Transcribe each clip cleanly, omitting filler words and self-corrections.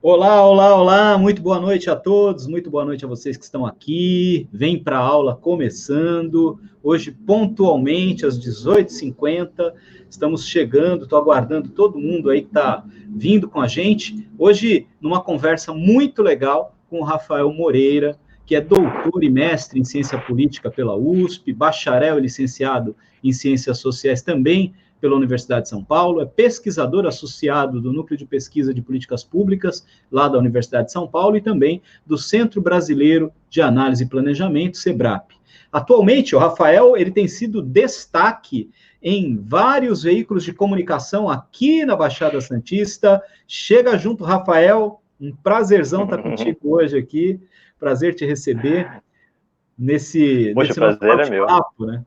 Olá, olá, olá, muito boa noite a todos, muito boa noite a vocês que estão aqui. Vem para a aula começando, hoje pontualmente às 18h50, estamos chegando, estou aguardando todo mundo aí que está vindo com a gente. Hoje, numa conversa muito legal com o Rafael Moreira, que é doutor e mestre em ciência política pela USP, bacharel e licenciado em ciências sociais também pela Universidade de São Paulo, é pesquisador associado do Núcleo de Pesquisa de Políticas Públicas, lá da Universidade de São Paulo, e também do Centro Brasileiro de Análise e Planejamento, SEBRAP. Atualmente, o Rafael ele tem sido destaque em vários veículos de comunicação aqui na Baixada Santista. Chega junto, Rafael, um prazerzão estar contigo hoje aqui, prazer te receber Poxa, o nesse nosso prazer é meu. bate-papo, né?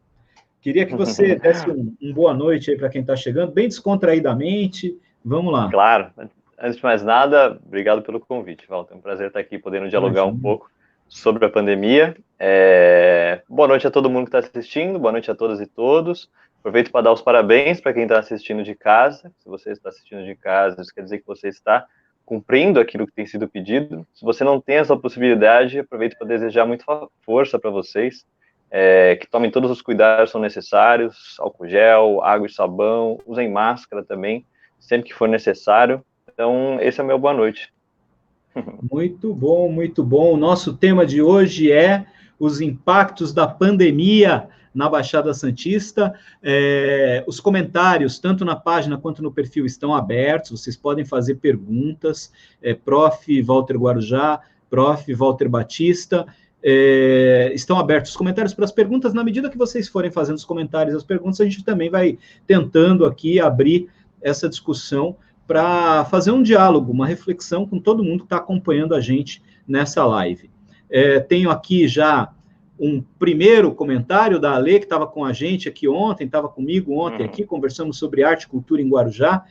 Queria que você desse boa noite aí para quem está chegando, bem descontraídamente. Vamos lá. Claro, antes de mais nada, obrigado pelo convite, Walter. É um prazer estar aqui podendo dialogar um Imagina. pouco sobre a pandemia. Boa noite a todo mundo que está assistindo, boa noite a todas e todos. Aproveito para dar os parabéns para quem está assistindo de casa. Se você está assistindo de casa, isso quer dizer que você está cumprindo aquilo que tem sido pedido. Se você não tem essa possibilidade, aproveito para desejar muita força para vocês. Que tomem todos os cuidados que são necessários, álcool gel, água e sabão, usem máscara também, sempre que for necessário. Então, esse é o meu boa noite. Muito bom, muito bom. O nosso tema de hoje é os impactos da pandemia na Baixada Santista. Os comentários, tanto na página quanto no perfil, estão abertos. Vocês podem fazer perguntas. Prof. Walter Guarujá, Prof. Walter Batista. Estão abertos os comentários para as perguntas. Na medida que vocês forem fazendo os comentários, as perguntas, a gente também vai tentando aqui abrir essa discussão para fazer um diálogo, uma reflexão com todo mundo que está acompanhando a gente nessa live. Tenho aqui já um primeiro comentário da Ale, que estava com a gente aqui ontem, estava comigo ontem aqui, conversamos sobre arte e cultura em Guarujá,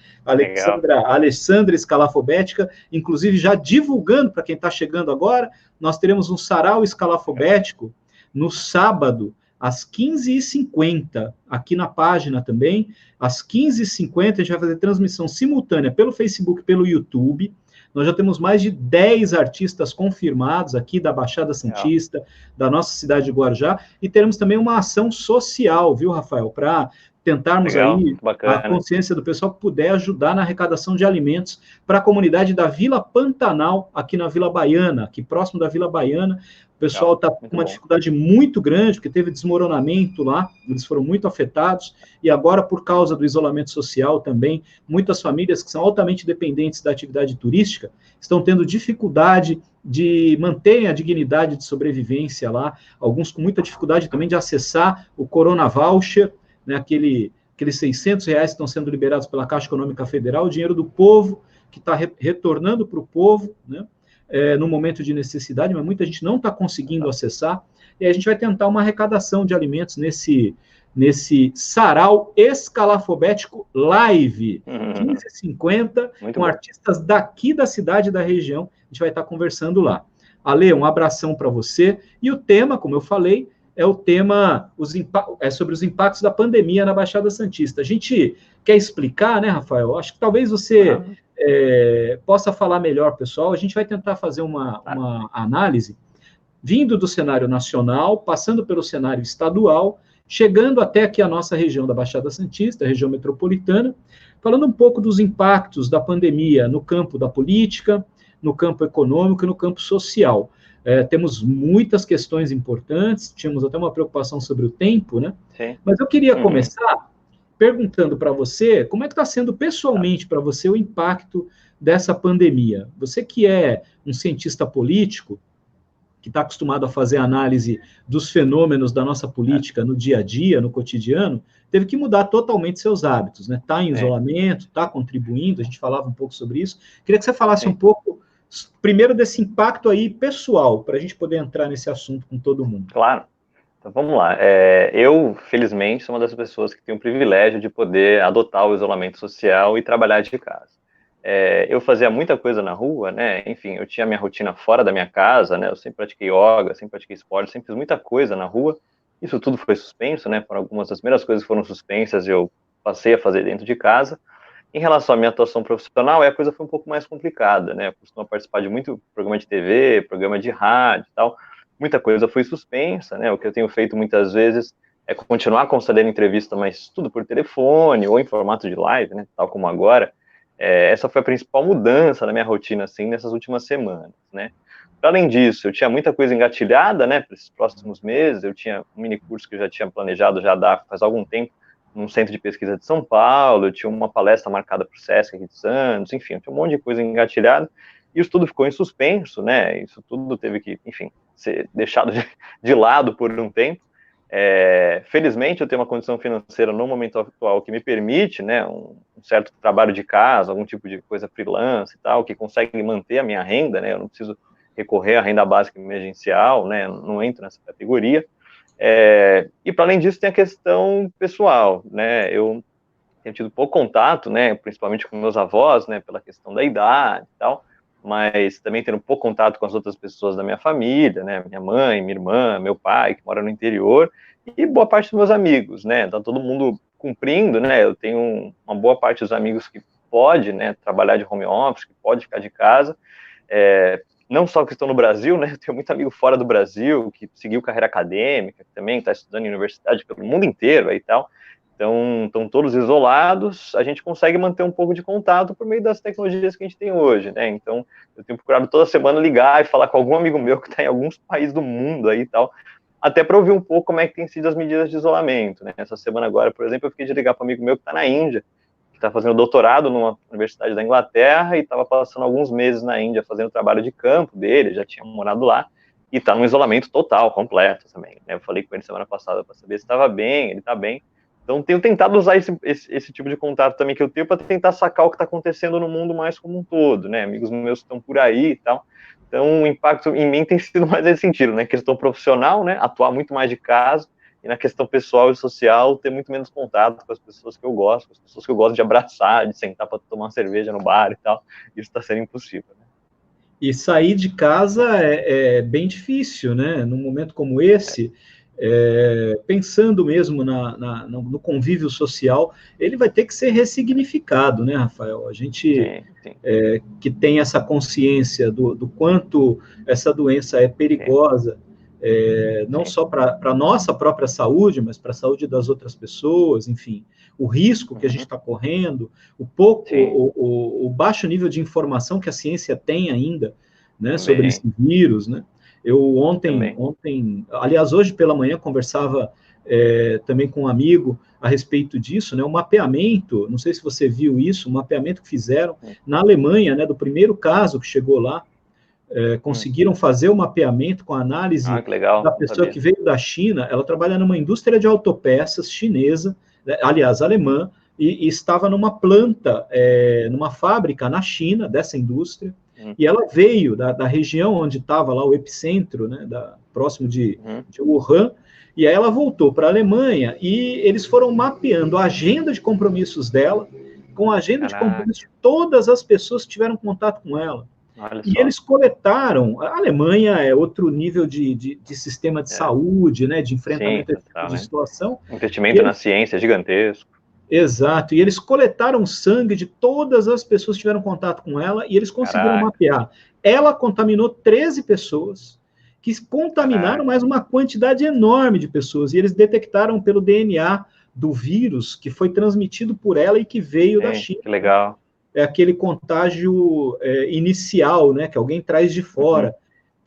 Alessandra Escalafobética, inclusive já divulgando para quem está chegando agora, nós teremos um sarau escalafobético no sábado, às 15h50, aqui na página também, às 15h50, a gente vai fazer transmissão simultânea pelo Facebook, pelo YouTube. Nós já temos mais de 10 artistas confirmados aqui da Baixada Santista, da nossa cidade de Guarujá, e teremos também uma ação social, viu, Rafael, para tentarmos aí a consciência do pessoal que puder ajudar na arrecadação de alimentos para a comunidade da Vila Pantanal, aqui na Vila Baiana, aqui próximo da Vila Baiana. O pessoal está com uma dificuldade muito grande, porque teve desmoronamento lá, eles foram muito afetados, e agora, por causa do isolamento social também, muitas famílias que são altamente dependentes da atividade turística estão tendo dificuldade de manterem a dignidade de sobrevivência lá, alguns com muita dificuldade também de acessar o Corona Voucher, né, aqueles R$600 que estão sendo liberados pela Caixa Econômica Federal, o dinheiro do povo, que está retornando para o povo, né, no momento de necessidade, mas muita gente não está conseguindo acessar, e a gente vai tentar uma arrecadação de alimentos nesse sarau escalafobético live, 15h50, com artistas daqui da cidade e da região, a gente vai estar conversando lá. Ale, um abração para você, e o tema, como eu falei, é o tema sobre os impactos da pandemia na Baixada Santista. A gente quer explicar, né, Rafael? Acho que talvez você possa falar melhor, pessoal. A gente vai tentar fazer uma análise vindo do cenário nacional, passando pelo cenário estadual, chegando até aqui a nossa região da Baixada Santista, a região metropolitana, falando um pouco dos impactos da pandemia no campo da política, no campo econômico e no campo social. Temos muitas questões importantes, tínhamos até uma preocupação sobre o tempo, né? Sim. Mas eu queria começar perguntando para você, como é que está sendo pessoalmente para você o impacto dessa pandemia? Você que é um cientista político, que está acostumado a fazer análise dos fenômenos da nossa política no dia a dia, no cotidiano, teve que mudar totalmente seus hábitos, né? Está em isolamento, está contribuindo, a gente falava um pouco sobre isso. Queria que você falasse um pouco, primeiro, desse impacto aí pessoal, para a gente poder entrar nesse assunto com todo mundo. Claro. Então, vamos lá. Eu, felizmente, sou uma das pessoas que tem o privilégio de poder adotar o isolamento social e trabalhar de casa. Eu fazia muita coisa na rua, né? Enfim, eu tinha minha rotina fora da minha casa, né? Eu sempre pratiquei yoga, sempre pratiquei esporte, sempre fiz muita coisa na rua. Isso tudo foi suspenso, né? Por algumas das primeiras coisas que foram suspensas, eu passei a fazer dentro de casa. Em relação à minha atuação profissional, a coisa foi um pouco mais complicada, né? Eu costumo participar de muito programa de TV, programa de rádio e tal. Muita coisa foi suspensa, né? O que eu tenho feito muitas vezes é continuar concedendo entrevista, mas tudo por telefone ou em formato de live, né? Tal como agora. Essa foi a principal mudança na minha rotina, assim, nessas últimas semanas, né? Além disso, eu tinha muita coisa engatilhada, né? Para esses próximos meses, eu tinha um mini curso que eu já tinha planejado já dar faz algum tempo, num centro de pesquisa de São Paulo, eu tinha uma palestra marcada para o Sesc aqui de Santos, enfim, tinha um monte de coisa engatilhada, e isso tudo ficou em suspenso, né, isso tudo teve que, enfim, ser deixado de lado por um tempo. Felizmente eu tenho uma condição financeira no momento atual que me permite, né, um certo trabalho de casa, algum tipo de coisa freelance e tal, que consegue manter a minha renda, né, eu não preciso recorrer à renda básica emergencial, né, não entro nessa categoria. E para além disso tem a questão pessoal, né? Eu tenho tido pouco contato, né? Principalmente com meus avós, né? Pela questão da idade e tal, mas também tendo pouco contato com as outras pessoas da minha família, né? Minha mãe, minha irmã, meu pai, que mora no interior, e boa parte dos meus amigos, né? Tá todo mundo cumprindo, né? Eu tenho uma boa parte dos amigos que pode, né? Trabalhar de home office, que pode ficar de casa. Não só que estão no Brasil, né? Eu tenho muito amigo fora do Brasil, que seguiu carreira acadêmica, que também está estudando em universidade pelo mundo inteiro aí e tal. Então, estão todos isolados, a gente consegue manter um pouco de contato por meio das tecnologias que a gente tem hoje, né? Então, eu tenho procurado toda semana ligar e falar com algum amigo meu que está em alguns países do mundo aí e tal, até para ouvir um pouco como é que tem sido as medidas de isolamento, né? Essa semana agora, por exemplo, eu fiquei de ligar para um amigo meu que está na Índia, está fazendo doutorado numa universidade da Inglaterra e estava passando alguns meses na Índia fazendo trabalho de campo dele, já tinha morado lá, e está num isolamento total, completo também, né? Eu falei com ele semana passada para saber se estava bem, ele está bem. Então, tenho tentado usar esse tipo de contato também que eu tenho para tentar sacar o que está acontecendo no mundo mais como um todo, né? Amigos meus estão por aí e tal. Então, o impacto em mim tem sido mais nesse sentido, né? Questão profissional, né? Atuar muito mais de casa, e na questão pessoal e social, ter muito menos contato com as pessoas que eu gosto, com as pessoas que eu gosto de abraçar, de sentar para tomar uma cerveja no bar e tal. Isso está sendo impossível, né? E sair de casa é bem difícil, né? Num momento como esse, pensando mesmo no convívio social, ele vai ter que ser ressignificado, né, Rafael? A gente sim. Que tem essa consciência do quanto essa doença é perigosa, não só para a nossa própria saúde, mas para a saúde das outras pessoas, enfim, o risco que a gente está correndo, o baixo nível de informação que a ciência tem ainda, né, sobre esse vírus, né? Eu ontem, aliás, hoje pela manhã conversava também com um amigo a respeito disso, né? O mapeamento, não sei se você viu isso, o mapeamento que fizeram na Alemanha, né? Do primeiro caso que chegou lá, conseguiram fazer o mapeamento com a análise da pessoa que veio da China. Ela trabalha numa indústria de autopeças chinesa, aliás, alemã, e estava numa planta, numa fábrica na China, dessa indústria, e ela veio da região onde estava lá o epicentro, né, próximo de Wuhan, e aí ela voltou para a Alemanha, e eles foram mapeando a agenda de compromissos dela, com a agenda de compromissos de todas as pessoas que tiveram contato com ela. E eles coletaram, a Alemanha é outro nível de sistema de saúde, né, de enfrentamento desse tipo de situação. Investimento na ciência é gigantesco. Exato, e eles coletaram sangue de todas as pessoas que tiveram contato com ela, e eles conseguiram mapear. Ela contaminou 13 pessoas, que contaminaram mais uma quantidade enorme de pessoas, e eles detectaram pelo DNA do vírus que foi transmitido por ela e que veio da China. Que legal. É aquele contágio inicial, né, que alguém traz de fora.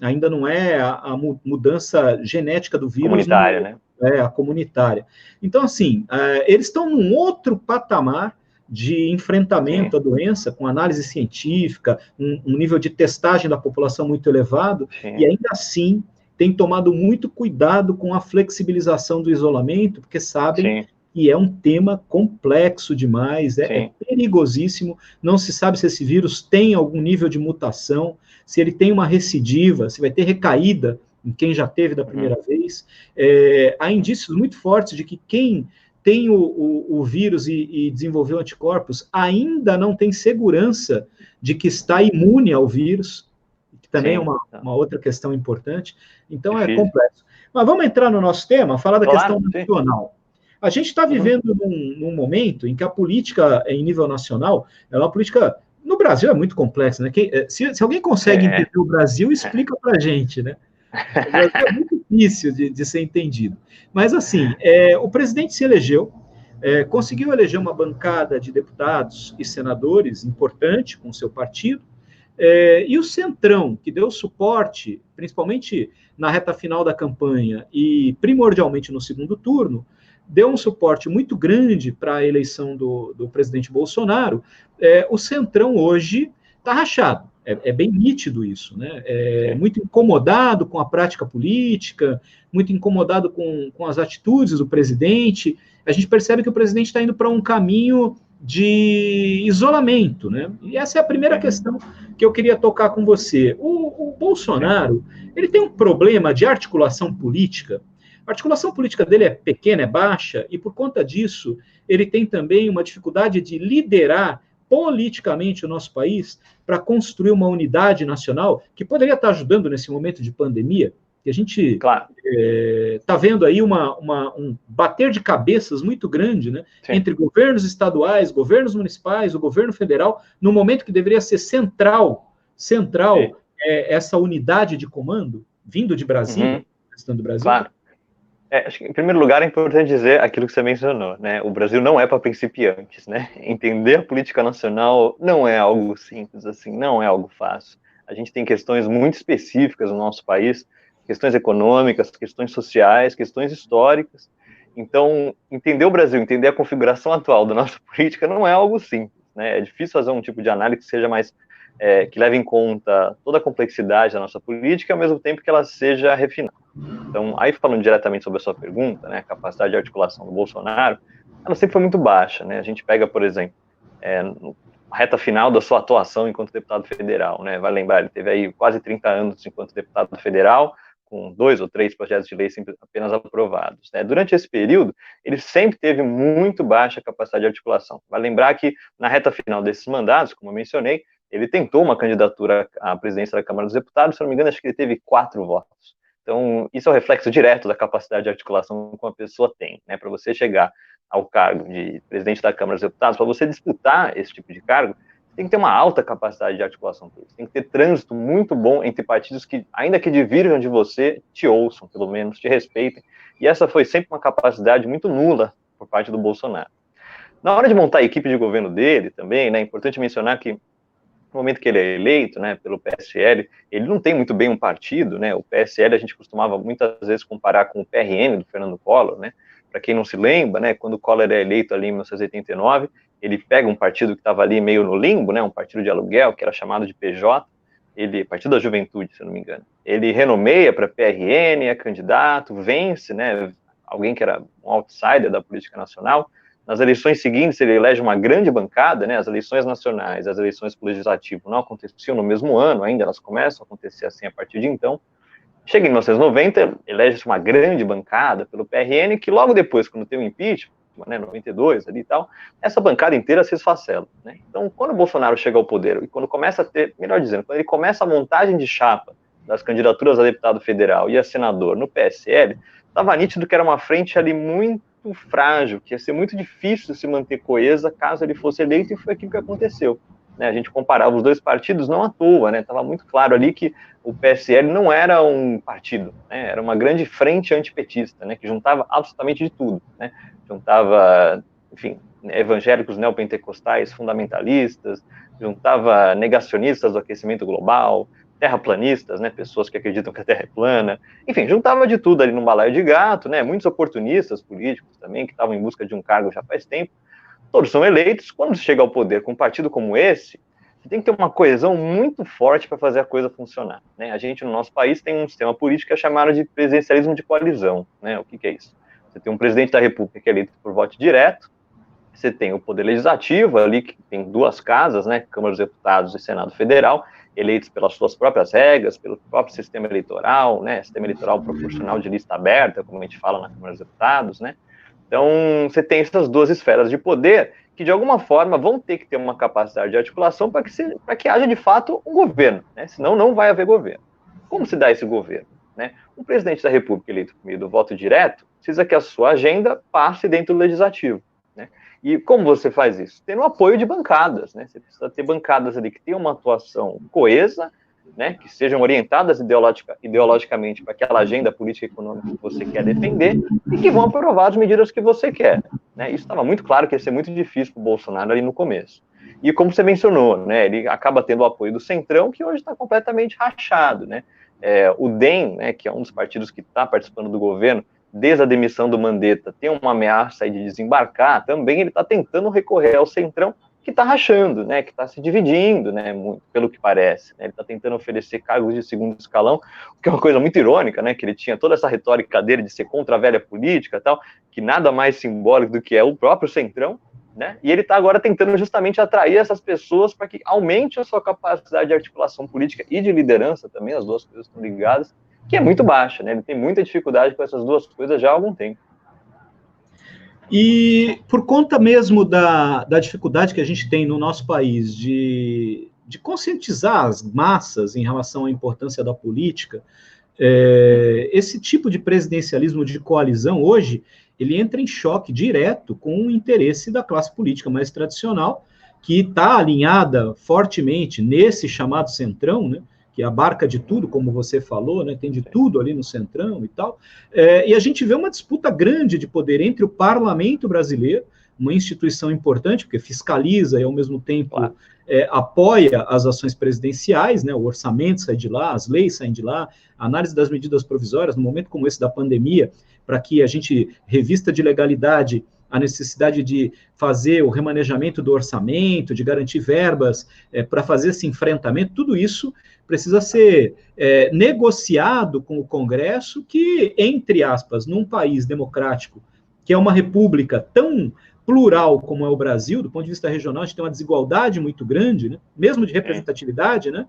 Ainda não é a mudança genética do vírus. Comunitária, né? A comunitária. Então, assim, eles estão num outro patamar de enfrentamento à doença, com análise científica, um nível de testagem da população muito elevado, e ainda assim tem tomado muito cuidado com a flexibilização do isolamento, porque sabem que é um tema complexo demais, é perigosíssimo, não se sabe se esse vírus tem algum nível de mutação, se ele tem uma recidiva, se vai ter recaída em quem já teve da primeira vez. Há indícios muito fortes de que quem tem o vírus e desenvolveu anticorpos ainda não tem segurança de que está imune ao vírus, que também é uma outra questão importante. Então, é complexo. Mas vamos entrar no nosso tema, falar da questão nacional. A gente está vivendo num momento em que a política, em nível nacional, é uma política... No Brasil é muito complexa, né? Se alguém consegue entender o Brasil, explica para a gente, né? O Brasil é muito difícil de ser entendido. Mas, assim, o presidente se elegeu, conseguiu eleger uma bancada de deputados e senadores importante com o seu partido, e o Centrão, que deu suporte, principalmente na reta final da campanha e primordialmente no segundo turno, deu um suporte muito grande para a eleição do presidente Bolsonaro. O Centrão hoje está rachado. É bem nítido isso, né? Muito incomodado com a prática política, muito incomodado com as atitudes do presidente. A gente percebe que o presidente está indo para um caminho de isolamento, né? E essa é a primeira questão que eu queria tocar com você. O Bolsonaro, ele tem um problema de articulação política. A articulação política dele é pequena, é baixa, e por conta disso, ele tem também uma dificuldade de liderar politicamente o nosso país para construir uma unidade nacional que poderia estar ajudando nesse momento de pandemia, que a gente está vendo aí um bater de cabeças muito grande, né, entre governos estaduais, governos municipais, o governo federal, no momento que deveria ser central essa unidade de comando, vindo de Brasília, estando do Brasil. Claro. Acho que, em primeiro lugar, é importante dizer aquilo que você mencionou, né? O Brasil não é para principiantes, né? Entender a política nacional não é algo simples, assim, não é algo fácil. A gente tem questões muito específicas no nosso país, questões econômicas, questões sociais, questões históricas. Então, entender o Brasil, entender a configuração atual da nossa política não é algo simples, né? É difícil fazer um tipo de análise que seja mais que leve em conta toda a complexidade da nossa política, ao mesmo tempo que ela seja refinada. Então, aí falando diretamente sobre a sua pergunta, né, a capacidade de articulação do Bolsonaro, ela sempre foi muito baixa, né? A gente pega, por exemplo, a reta final da sua atuação enquanto deputado federal, né? Vai lembrar, ele teve aí quase 30 anos enquanto deputado federal, com 2 ou 3 projetos de lei apenas aprovados, né? Durante esse período, ele sempre teve muito baixa capacidade de articulação. Vai lembrar que na reta final desses mandatos, como eu mencionei, ele tentou uma candidatura à presidência da Câmara dos Deputados, se não me engano, acho que ele teve 4 votos. Então, isso é o reflexo direto da capacidade de articulação que uma pessoa tem, né? Para você chegar ao cargo de presidente da Câmara dos Deputados, para você disputar esse tipo de cargo, tem que ter uma alta capacidade de articulação política, tem que ter trânsito muito bom entre partidos que, ainda que divirjam de você, te ouçam, pelo menos, te respeitem. E essa foi sempre uma capacidade muito nula por parte do Bolsonaro. Na hora de montar a equipe de governo dele também, né, é importante mencionar que no momento que ele é eleito, né, pelo PSL, ele não tem muito bem um partido, né? O PSL a gente costumava muitas vezes comparar com o PRN do Fernando Collor, né? Para quem não se lembra, né, quando o Collor é eleito ali em 1989, ele pega um partido que estava ali meio no limbo, né, um partido de aluguel, que era chamado de PJ, Partido da Juventude, se eu não me engano. Ele renomeia para PRN, é candidato, vence, né, alguém que era um outsider da política nacional. Nas eleições seguintes, ele elege uma grande bancada, né, as eleições nacionais, as eleições para o legislativo não aconteciam no mesmo ano ainda, elas começam a acontecer assim a partir de então. Chega em 1990, elege-se uma grande bancada pelo PRN, que logo depois, quando tem o impeachment, né, 92 ali e tal, essa bancada inteira se esfacela, né? Então, quando o Bolsonaro chega ao poder, e quando começa a ter, melhor dizendo, quando ele começa a montagem de chapa das candidaturas a deputado federal e a senador no PSL, estava nítido que era uma frente ali muito frágil, que ia ser muito difícil se manter coesa caso ele fosse eleito, e foi aquilo que aconteceu. Né, a gente comparava os dois partidos não à toa, né? Estava muito claro ali que o PSL não era um partido, né? Era uma grande frente antipetista, né? Que juntava absolutamente de tudo, né? Juntava, enfim, evangélicos neopentecostais fundamentalistas, juntava negacionistas do aquecimento global, terraplanistas, né? Pessoas que acreditam que a Terra é plana, enfim, juntava de tudo ali num balaio de gato, né? Muitos oportunistas políticos também que estavam em busca de um cargo já faz tempo. Todos são eleitos. Quando você chega ao poder com um partido como esse, você tem que ter uma coesão muito forte para fazer a coisa funcionar, né? A gente, no nosso país, tem um sistema político que é chamado de presidencialismo de coalizão, né? O que é isso? Você tem um presidente da República que é eleito por voto direto, você tem o Poder Legislativo, ali que tem 2 casas, né? Câmara dos Deputados e Senado Federal, eleitos pelas suas próprias regras, pelo próprio sistema eleitoral, né? Sistema eleitoral proporcional de lista aberta, como a gente fala na Câmara dos Deputados, né? Então, você tem essas 2 esferas de poder que, de alguma forma, vão ter que ter uma capacidade de articulação para que haja, de fato, um governo, né? Senão, não vai haver governo. Como se dá esse governo, né? Um presidente da República eleito por meio do voto direto, precisa que a sua agenda passe dentro do legislativo, né? E como você faz isso? Tendo o apoio de bancadas, né? Você precisa ter bancadas ali que tenham uma atuação coesa, né? Que sejam orientadas ideologicamente para aquela agenda política e econômica que você quer defender e que vão aprovar as medidas que você quer, né? Isso estava muito claro que ia ser muito difícil para o Bolsonaro ali no começo. E como você mencionou, né? Ele acaba tendo o apoio do Centrão, que hoje está completamente rachado, né? O DEM, né? Que é um dos partidos que está participando do governo, desde a demissão do Mandetta, tem uma ameaça aí de desembarcar, também ele está tentando recorrer ao Centrão, que está rachando, né, que está se dividindo, né, muito, pelo que parece. Né, ele está tentando oferecer cargos de segundo escalão, o que é uma coisa muito irônica, né, que ele tinha toda essa retórica dele de ser contra a velha política, tal, que nada mais simbólico do que é o próprio Centrão, né, e ele está agora tentando justamente atrair essas pessoas para que aumente a sua capacidade de articulação política e de liderança também, as duas coisas estão ligadas, que é muito baixa, né? Ele tem muita dificuldade com essas duas coisas já há algum tempo. E por conta mesmo da dificuldade que a gente tem no nosso país de conscientizar as massas em relação à importância da política, esse tipo de presidencialismo de coalizão, hoje, ele entra em choque direto com o interesse da classe política mais tradicional, que está alinhada fortemente nesse chamado centrão, né? Que abarca de tudo, como você falou, né, tem de tudo ali no Centrão e tal, e a gente vê uma disputa grande de poder entre o parlamento brasileiro, uma instituição importante, porque fiscaliza e, ao mesmo tempo, apoia as ações presidenciais, né, o orçamento sai de lá, as leis saem de lá, a análise das medidas provisórias, no momento como esse da pandemia, para que a gente revista de legalidade a necessidade de fazer o remanejamento do orçamento, de garantir verbas para fazer esse enfrentamento, tudo isso precisa ser negociado com o Congresso, que, entre aspas, num país democrático, que é uma república tão plural como é o Brasil, do ponto de vista regional, a gente tem uma desigualdade muito grande, né? Mesmo de representatividade, né?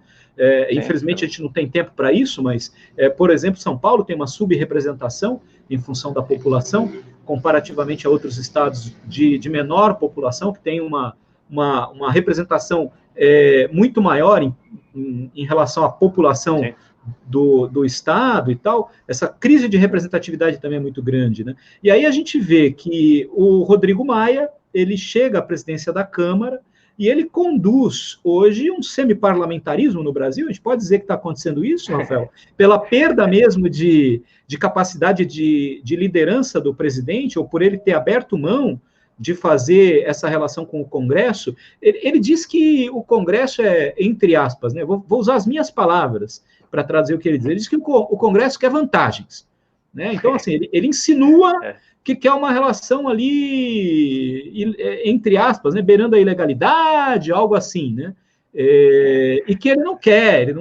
Infelizmente a gente não tem tempo para isso, mas, por exemplo, São Paulo tem uma subrepresentação em função da população, comparativamente a outros estados de menor população, que tem uma representação muito maior em relação à população do Estado e tal. Essa crise de representatividade também é muito grande, né? E aí a gente vê que o Rodrigo Maia, ele chega à presidência da Câmara e ele conduz hoje um semiparlamentarismo no Brasil. A gente pode dizer que está acontecendo isso, Rafael? Pela perda mesmo de capacidade de liderança do presidente, ou por ele ter aberto mão de fazer essa relação com o Congresso. Ele diz que o Congresso entre aspas, né? Vou usar as minhas palavras para traduzir o que ele diz. Ele diz que o Congresso quer vantagens, né? Então, assim, ele insinua que quer uma relação ali, entre aspas, né, beirando a ilegalidade, algo assim, né? E que ele não quer,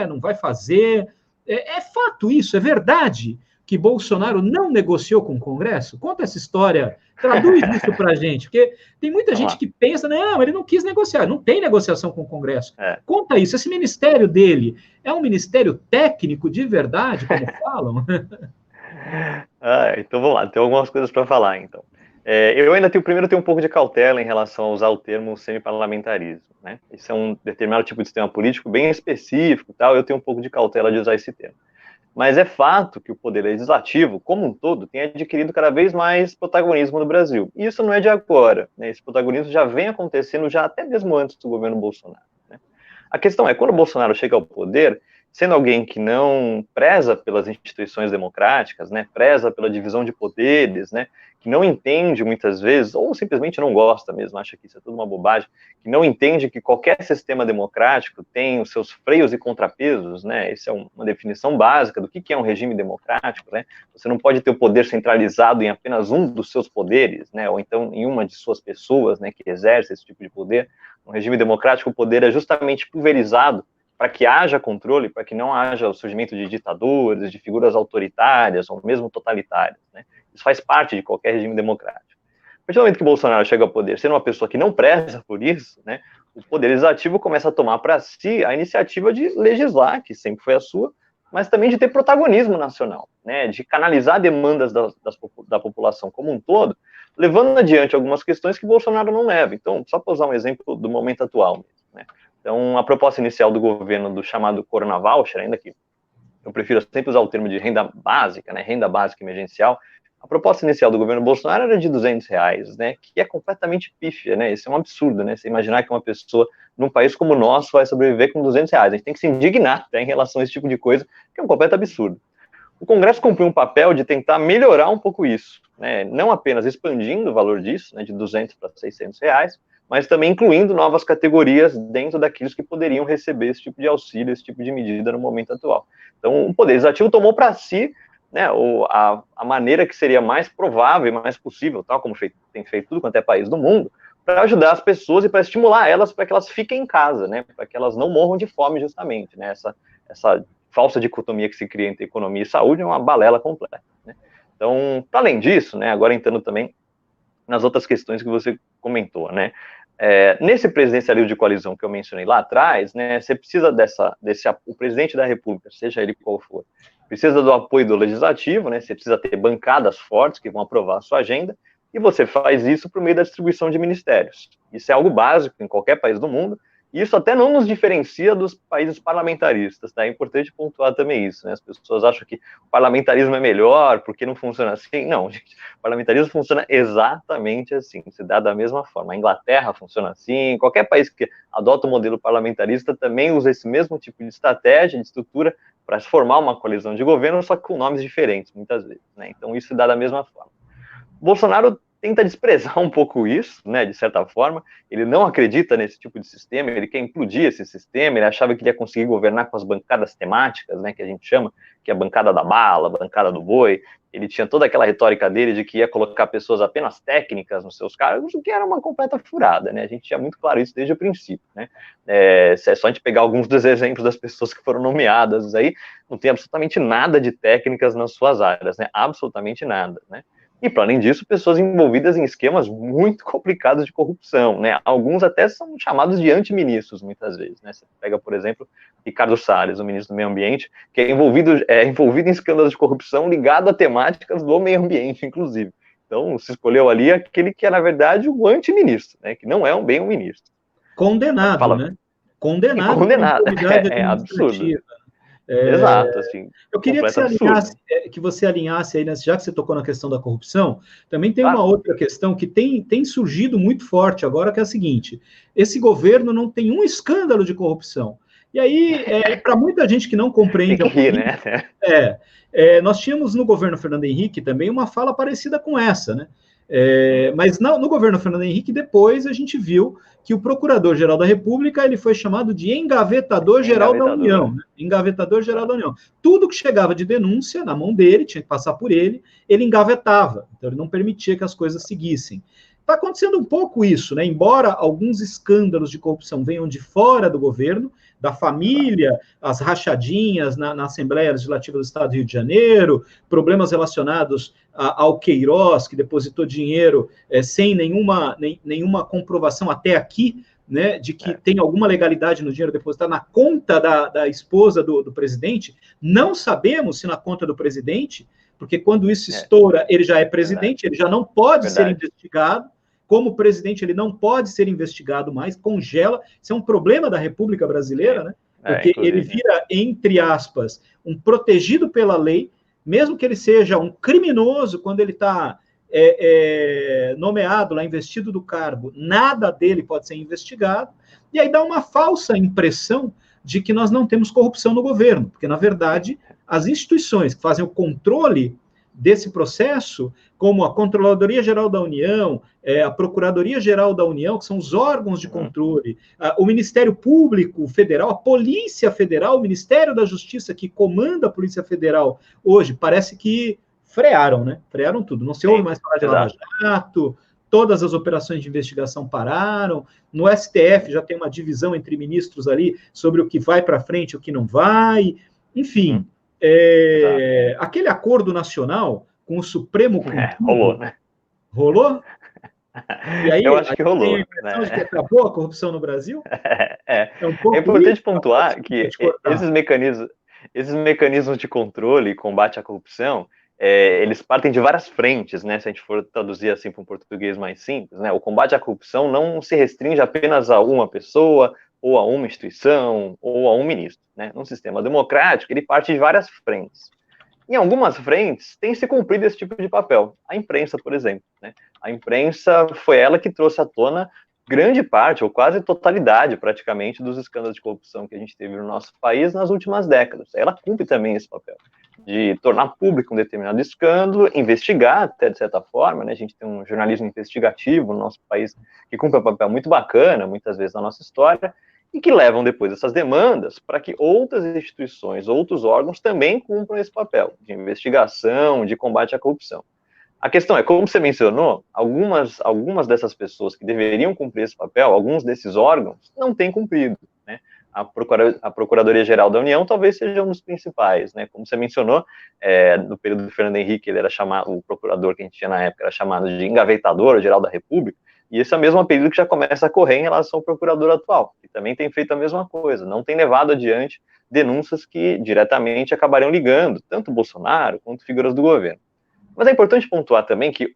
não vai fazer. É fato isso, é verdade que Bolsonaro não negociou com o Congresso? Conta essa história, traduz isso para a gente, porque tem muita gente que pensa, não, ele não quis negociar, não tem negociação com o Congresso. Conta isso, esse ministério dele é um ministério técnico de verdade, como falam? Então vamos lá, tem algumas coisas para falar, então. Eu ainda tenho um pouco de cautela em relação a usar o termo semiparlamentarismo, né? Isso é um determinado tipo de sistema político bem específico, tal. Eu tenho um pouco de cautela de usar esse termo. Mas é fato que o poder legislativo, como um todo, tem adquirido cada vez mais protagonismo no Brasil. E isso não é de agora, né? Esse protagonismo já vem acontecendo já até mesmo antes do governo Bolsonaro, né? A questão é, quando o Bolsonaro chega ao poder, sendo alguém que não preza pelas instituições democráticas, né, preza pela divisão de poderes, né, que não entende muitas vezes, ou simplesmente não gosta mesmo, acha que isso é tudo uma bobagem, que não entende que qualquer sistema democrático tem os seus freios e contrapesos, né, essa é uma definição básica do que é um regime democrático, né, você não pode ter o poder centralizado em apenas um dos seus poderes, né, ou então em uma de suas pessoas, né, que exerce esse tipo de poder. No regime democrático, o poder é justamente pulverizado para que haja controle, para que não haja o surgimento de ditadores, de figuras autoritárias ou mesmo totalitárias, né? Isso faz parte de qualquer regime democrático. A partir do momento que Bolsonaro chega ao poder, sendo uma pessoa que não preza por isso, né, o poder legislativo começa a tomar para si a iniciativa de legislar, que sempre foi a sua, mas também de ter protagonismo nacional, né, de canalizar demandas da população como um todo, levando adiante algumas questões que Bolsonaro não leva. Então, só para usar um exemplo do momento atual mesmo, né? Então, a proposta inicial do governo do chamado Corona Voucher, ainda que eu prefiro sempre usar o termo de renda básica, né, renda básica emergencial, A proposta inicial do governo Bolsonaro era de R$ 200, né, que é completamente pífia, né, isso é um absurdo, né, você imaginar que uma pessoa num país como o nosso vai sobreviver com R$ 200, a gente tem que se indignar, tá, em relação a esse tipo de coisa, que é um completo absurdo. O Congresso cumpriu um papel de tentar melhorar um pouco isso, né, não apenas expandindo o valor disso, né, de R$ 200 para R$ 600, mas também incluindo novas categorias dentro daqueles que poderiam receber esse tipo de auxílio, esse tipo de medida no momento atual. Então, o Poder Legislativo tomou para si, né, a maneira que seria mais provável e mais possível, tal como tem feito tudo quanto é país do mundo, para ajudar as pessoas e para estimular elas para que elas fiquem em casa, né, para que elas não morram de fome, justamente, né, essa falsa dicotomia que se cria entre economia e saúde é uma balela completa, né. Então, além disso, né, agora entrando também nas outras questões que você comentou, né, nesse presidencialismo de coalizão que eu mencionei lá atrás, né, você precisa o presidente da República, seja ele qual for, precisa do apoio do legislativo, né, você precisa ter bancadas fortes que vão aprovar a sua agenda, e você faz isso por meio da distribuição de ministérios. Isso é algo básico em qualquer país do mundo, e isso até não nos diferencia dos países parlamentaristas, tá? É importante pontuar também isso, né? As pessoas acham que o parlamentarismo é melhor porque não funciona assim. Não, gente, o parlamentarismo funciona exatamente assim, se dá da mesma forma. A Inglaterra funciona assim, qualquer país que adota o modelo parlamentarista também usa esse mesmo tipo de estratégia, de estrutura, para formar uma coalizão de governo, só que com nomes diferentes, muitas vezes, né? Então isso se dá da mesma forma. Bolsonaro tenta desprezar um pouco isso, né, de certa forma, ele não acredita nesse tipo de sistema, ele quer implodir esse sistema, ele achava que ele ia conseguir governar com as bancadas temáticas, né, que a gente chama, que é a bancada da bala, a bancada do boi, ele tinha toda aquela retórica dele de que ia colocar pessoas apenas técnicas nos seus cargos, o que era uma completa furada, né, a gente tinha muito claro isso desde o princípio, né, se é só a gente pegar alguns dos exemplos das pessoas que foram nomeadas aí, não tem absolutamente nada de técnicas nas suas áreas, né, absolutamente nada, né. E, para além disso, pessoas envolvidas em esquemas muito complicados de corrupção, né? Alguns até são chamados de antiministros, muitas vezes, né? Você pega, por exemplo, Ricardo Salles, o ministro do Meio Ambiente, que é envolvido em escândalos de corrupção ligado a temáticas do meio ambiente, inclusive. Então, se escolheu ali aquele que é, na verdade, o antiministro, né? Que não é bem um ministro. Condenado, né? Condenado por Condenado, improbidade é absurdo. administrativa. Exato, assim, Eu queria que absurdo. você alinhasse aí, já que você tocou na questão da corrupção, também tem uma Claro. outra questão que tem surgido muito forte agora, que é a seguinte: esse governo não tem um escândalo de corrupção. E aí, para muita gente que não compreende Tem que rir, né? nós tínhamos no governo Fernando Henrique também uma fala parecida com essa, né? Mas no governo Fernando Henrique, depois a gente viu que o Procurador-Geral da República ele foi chamado de Engavetador-Geral da União. Né? Engavetador-Geral da União. Tudo que chegava de denúncia na mão dele, tinha que passar por ele engavetava. Então ele não permitia que as coisas seguissem. Está acontecendo um pouco isso, né? Embora alguns escândalos de corrupção venham de fora do governo, da família, as rachadinhas na Assembleia Legislativa do Estado do Rio de Janeiro, problemas relacionados ao Queiroz, que depositou dinheiro sem nenhuma comprovação até aqui, né, de que tem alguma legalidade no dinheiro depositado na conta da esposa do presidente. Não sabemos se na conta do presidente, porque quando isso estoura, ele já é presidente, ele já não pode ser investigado. Como presidente, ele não pode ser investigado mais, congela. Isso é um problema da República Brasileira, né? Porque ele vira, entre aspas, um protegido pela lei, mesmo que ele seja um criminoso quando ele está nomeado lá, investido do cargo, nada dele pode ser investigado, e aí dá uma falsa impressão de que nós não temos corrupção no governo, porque, na verdade, as instituições que fazem o controle desse processo, como a Controladoria Geral da União, a Procuradoria Geral da União, que são os órgãos de controle, o Ministério Público Federal, a Polícia Federal, o Ministério da Justiça, que comanda a Polícia Federal hoje, parece que frearam, né? Frearam tudo. Não se ouve mais falar de Lava Jato, todas as operações de investigação pararam, no STF já tem uma divisão entre ministros ali sobre o que vai para frente e o que não vai, enfim... aquele acordo nacional com o Supremo... rolou, né? Rolou? E aí, eu acho que rolou. Tem a impressão de que acabou a corrupção no Brasil? É importante pontuar que esses mecanismos de controle e combate à corrupção, eles partem de várias frentes, né? Se a gente for traduzir assim para um português mais simples, né? O combate à corrupção não se restringe apenas a uma pessoa, ou a uma instituição, ou a um ministro, né? Num sistema democrático, ele parte de várias frentes. Em algumas frentes, tem se cumprido esse tipo de papel. A imprensa, por exemplo, né? A imprensa foi ela que trouxe à tona grande parte, ou quase totalidade, praticamente, dos escândalos de corrupção que a gente teve no nosso país nas últimas décadas. Ela cumpre também esse papel, de tornar público um determinado escândalo, investigar até de certa forma, né? A gente tem um jornalismo investigativo no nosso país que cumpre um papel muito bacana, muitas vezes, na nossa história, e que levam depois essas demandas para que outras instituições, outros órgãos também cumpram esse papel de investigação, de combate à corrupção. A questão é, como você mencionou, algumas dessas pessoas que deveriam cumprir esse papel, alguns desses órgãos, não têm cumprido, né? A Procuradoria-Geral da União talvez seja um dos principais, né? Como você mencionou, no período do Fernando Henrique, ele era chamado, o procurador que a gente tinha na época era chamado de engavetador-geral da República, e esse é o mesmo período que já começa a correr em relação ao procurador atual, que também tem feito a mesma coisa, não tem levado adiante denúncias que diretamente acabariam ligando tanto o Bolsonaro quanto figuras do governo. Mas é importante pontuar também que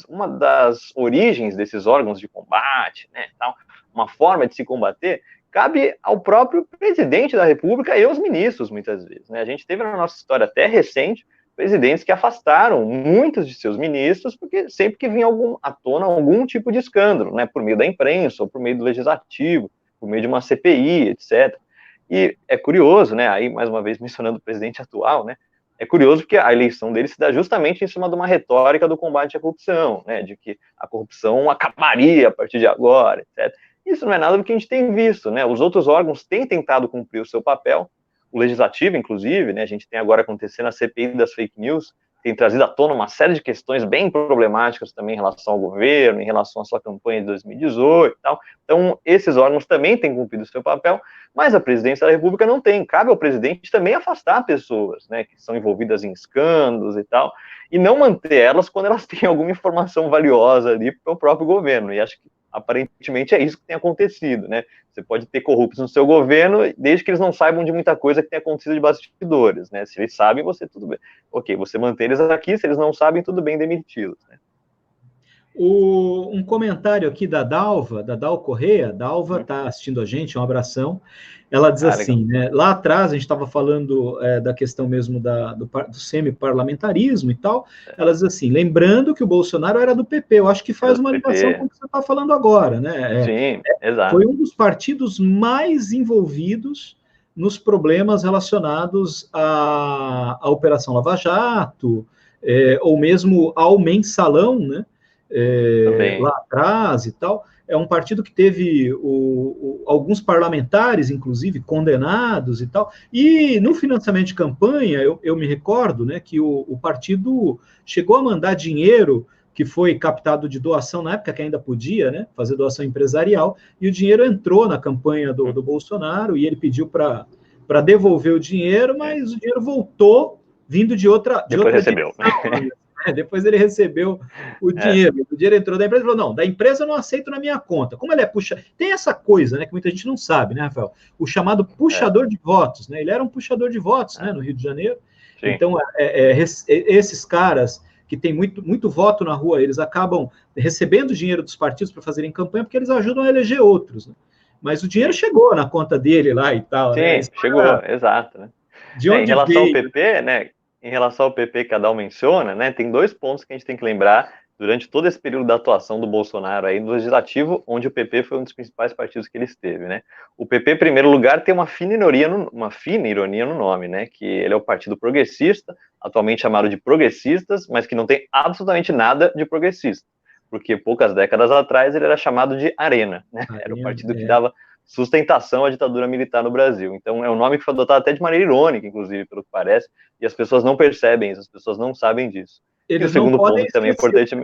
uma das origens desses órgãos de combate, né, tal, uma forma de se combater, cabe ao próprio presidente da República e aos ministros, muitas vezes, né? A gente teve na nossa história até recente presidentes que afastaram muitos de seus ministros, porque sempre que vinha à tona algum tipo de escândalo, né, por meio da imprensa, ou por meio do legislativo, por meio de uma CPI, etc. E é curioso, né, aí mais uma vez mencionando o presidente atual, né, é curioso porque a eleição dele se dá justamente em cima de uma retórica do combate à corrupção, né, de que a corrupção acabaria a partir de agora, etc. Isso não é nada do que a gente tem visto, né, os outros órgãos têm tentado cumprir o seu papel, o legislativo, inclusive, né, a gente tem agora acontecendo a CPI das fake news, tem trazido à tona uma série de questões bem problemáticas também em relação ao governo, em relação à sua campanha de 2018 e tal. Então, esses órgãos também têm cumprido o seu papel, mas a presidência da República não tem. Cabe ao presidente também afastar pessoas, né, que são envolvidas em escândalos e tal, e não manter elas quando elas têm alguma informação valiosa ali para o próprio governo. E acho que aparentemente é isso que tem acontecido, né? Você pode ter corruptos no seu governo, desde que eles não saibam de muita coisa que tem acontecido de bastidores, né? Se eles sabem, você tudo bem. Ok, você mantém eles aqui, se eles não sabem, tudo bem demiti-los, né? Um comentário aqui da Dal Correia, Dalva está assistindo a gente, um abração. Ela diz assim, né, lá atrás a gente estava falando da questão mesmo do semi-parlamentarismo e tal, ela diz assim, lembrando que o Bolsonaro era do PP, eu acho que faz uma ligação com o que você está falando agora, né? Sim, exato. Foi um dos partidos mais envolvidos nos problemas relacionados à Operação Lava Jato, ou mesmo ao mensalão, né? Lá atrás e tal, é um partido que teve alguns parlamentares, inclusive, condenados e tal, e no financiamento de campanha, eu me recordo, né, que o partido chegou a mandar dinheiro que foi captado de doação na época, que ainda podia, né, fazer doação empresarial, e o dinheiro entrou na campanha do Bolsonaro, e ele pediu para devolver o dinheiro, mas o dinheiro voltou vindo de outra recebeu. Direção, depois ele recebeu o dinheiro. O dinheiro entrou da empresa e falou: não, da empresa eu não aceito na minha conta. Como ele é puxa. Tem essa coisa, né, que muita gente não sabe, né, Rafael? O chamado puxador de votos, né? Ele era um puxador de votos, né, no Rio de Janeiro. Sim. Então, esses caras que têm muito voto na rua, eles acabam recebendo dinheiro dos partidos para fazerem campanha porque eles ajudam a eleger outros, né? Mas o dinheiro chegou na conta dele lá e tal. Sim, né? Chegou, exato. Né? De onde em relação veio? ao PP, né? Em relação ao PP que a Dal menciona, né, tem dois pontos que a gente tem que lembrar durante todo esse período da atuação do Bolsonaro aí no Legislativo, onde o PP foi um dos principais partidos que ele esteve, né? O PP, em primeiro lugar, tem uma fina ironia no nome, né? Que ele é o Partido Progressista, atualmente chamado de Progressistas, mas que não tem absolutamente nada de progressista, porque poucas décadas atrás ele era chamado de Arena, né? Era o partido que dava sustentação à ditadura militar no Brasil. Então, é um nome que foi adotado até de maneira irônica, inclusive, pelo que parece, e as pessoas não percebem isso, as pessoas não sabem disso. Eles e o segundo ponto que também é importante...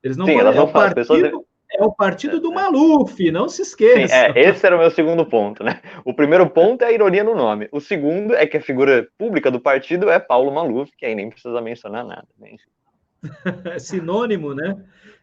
Eles não podem... Elas não fazem. É o partido do Maluf, não se esqueça. Sim, esse era o meu segundo ponto, né? O primeiro ponto é a ironia no nome. O segundo é que a figura pública do partido é Paulo Maluf, que aí nem precisa mencionar nada, né? É sinônimo, né?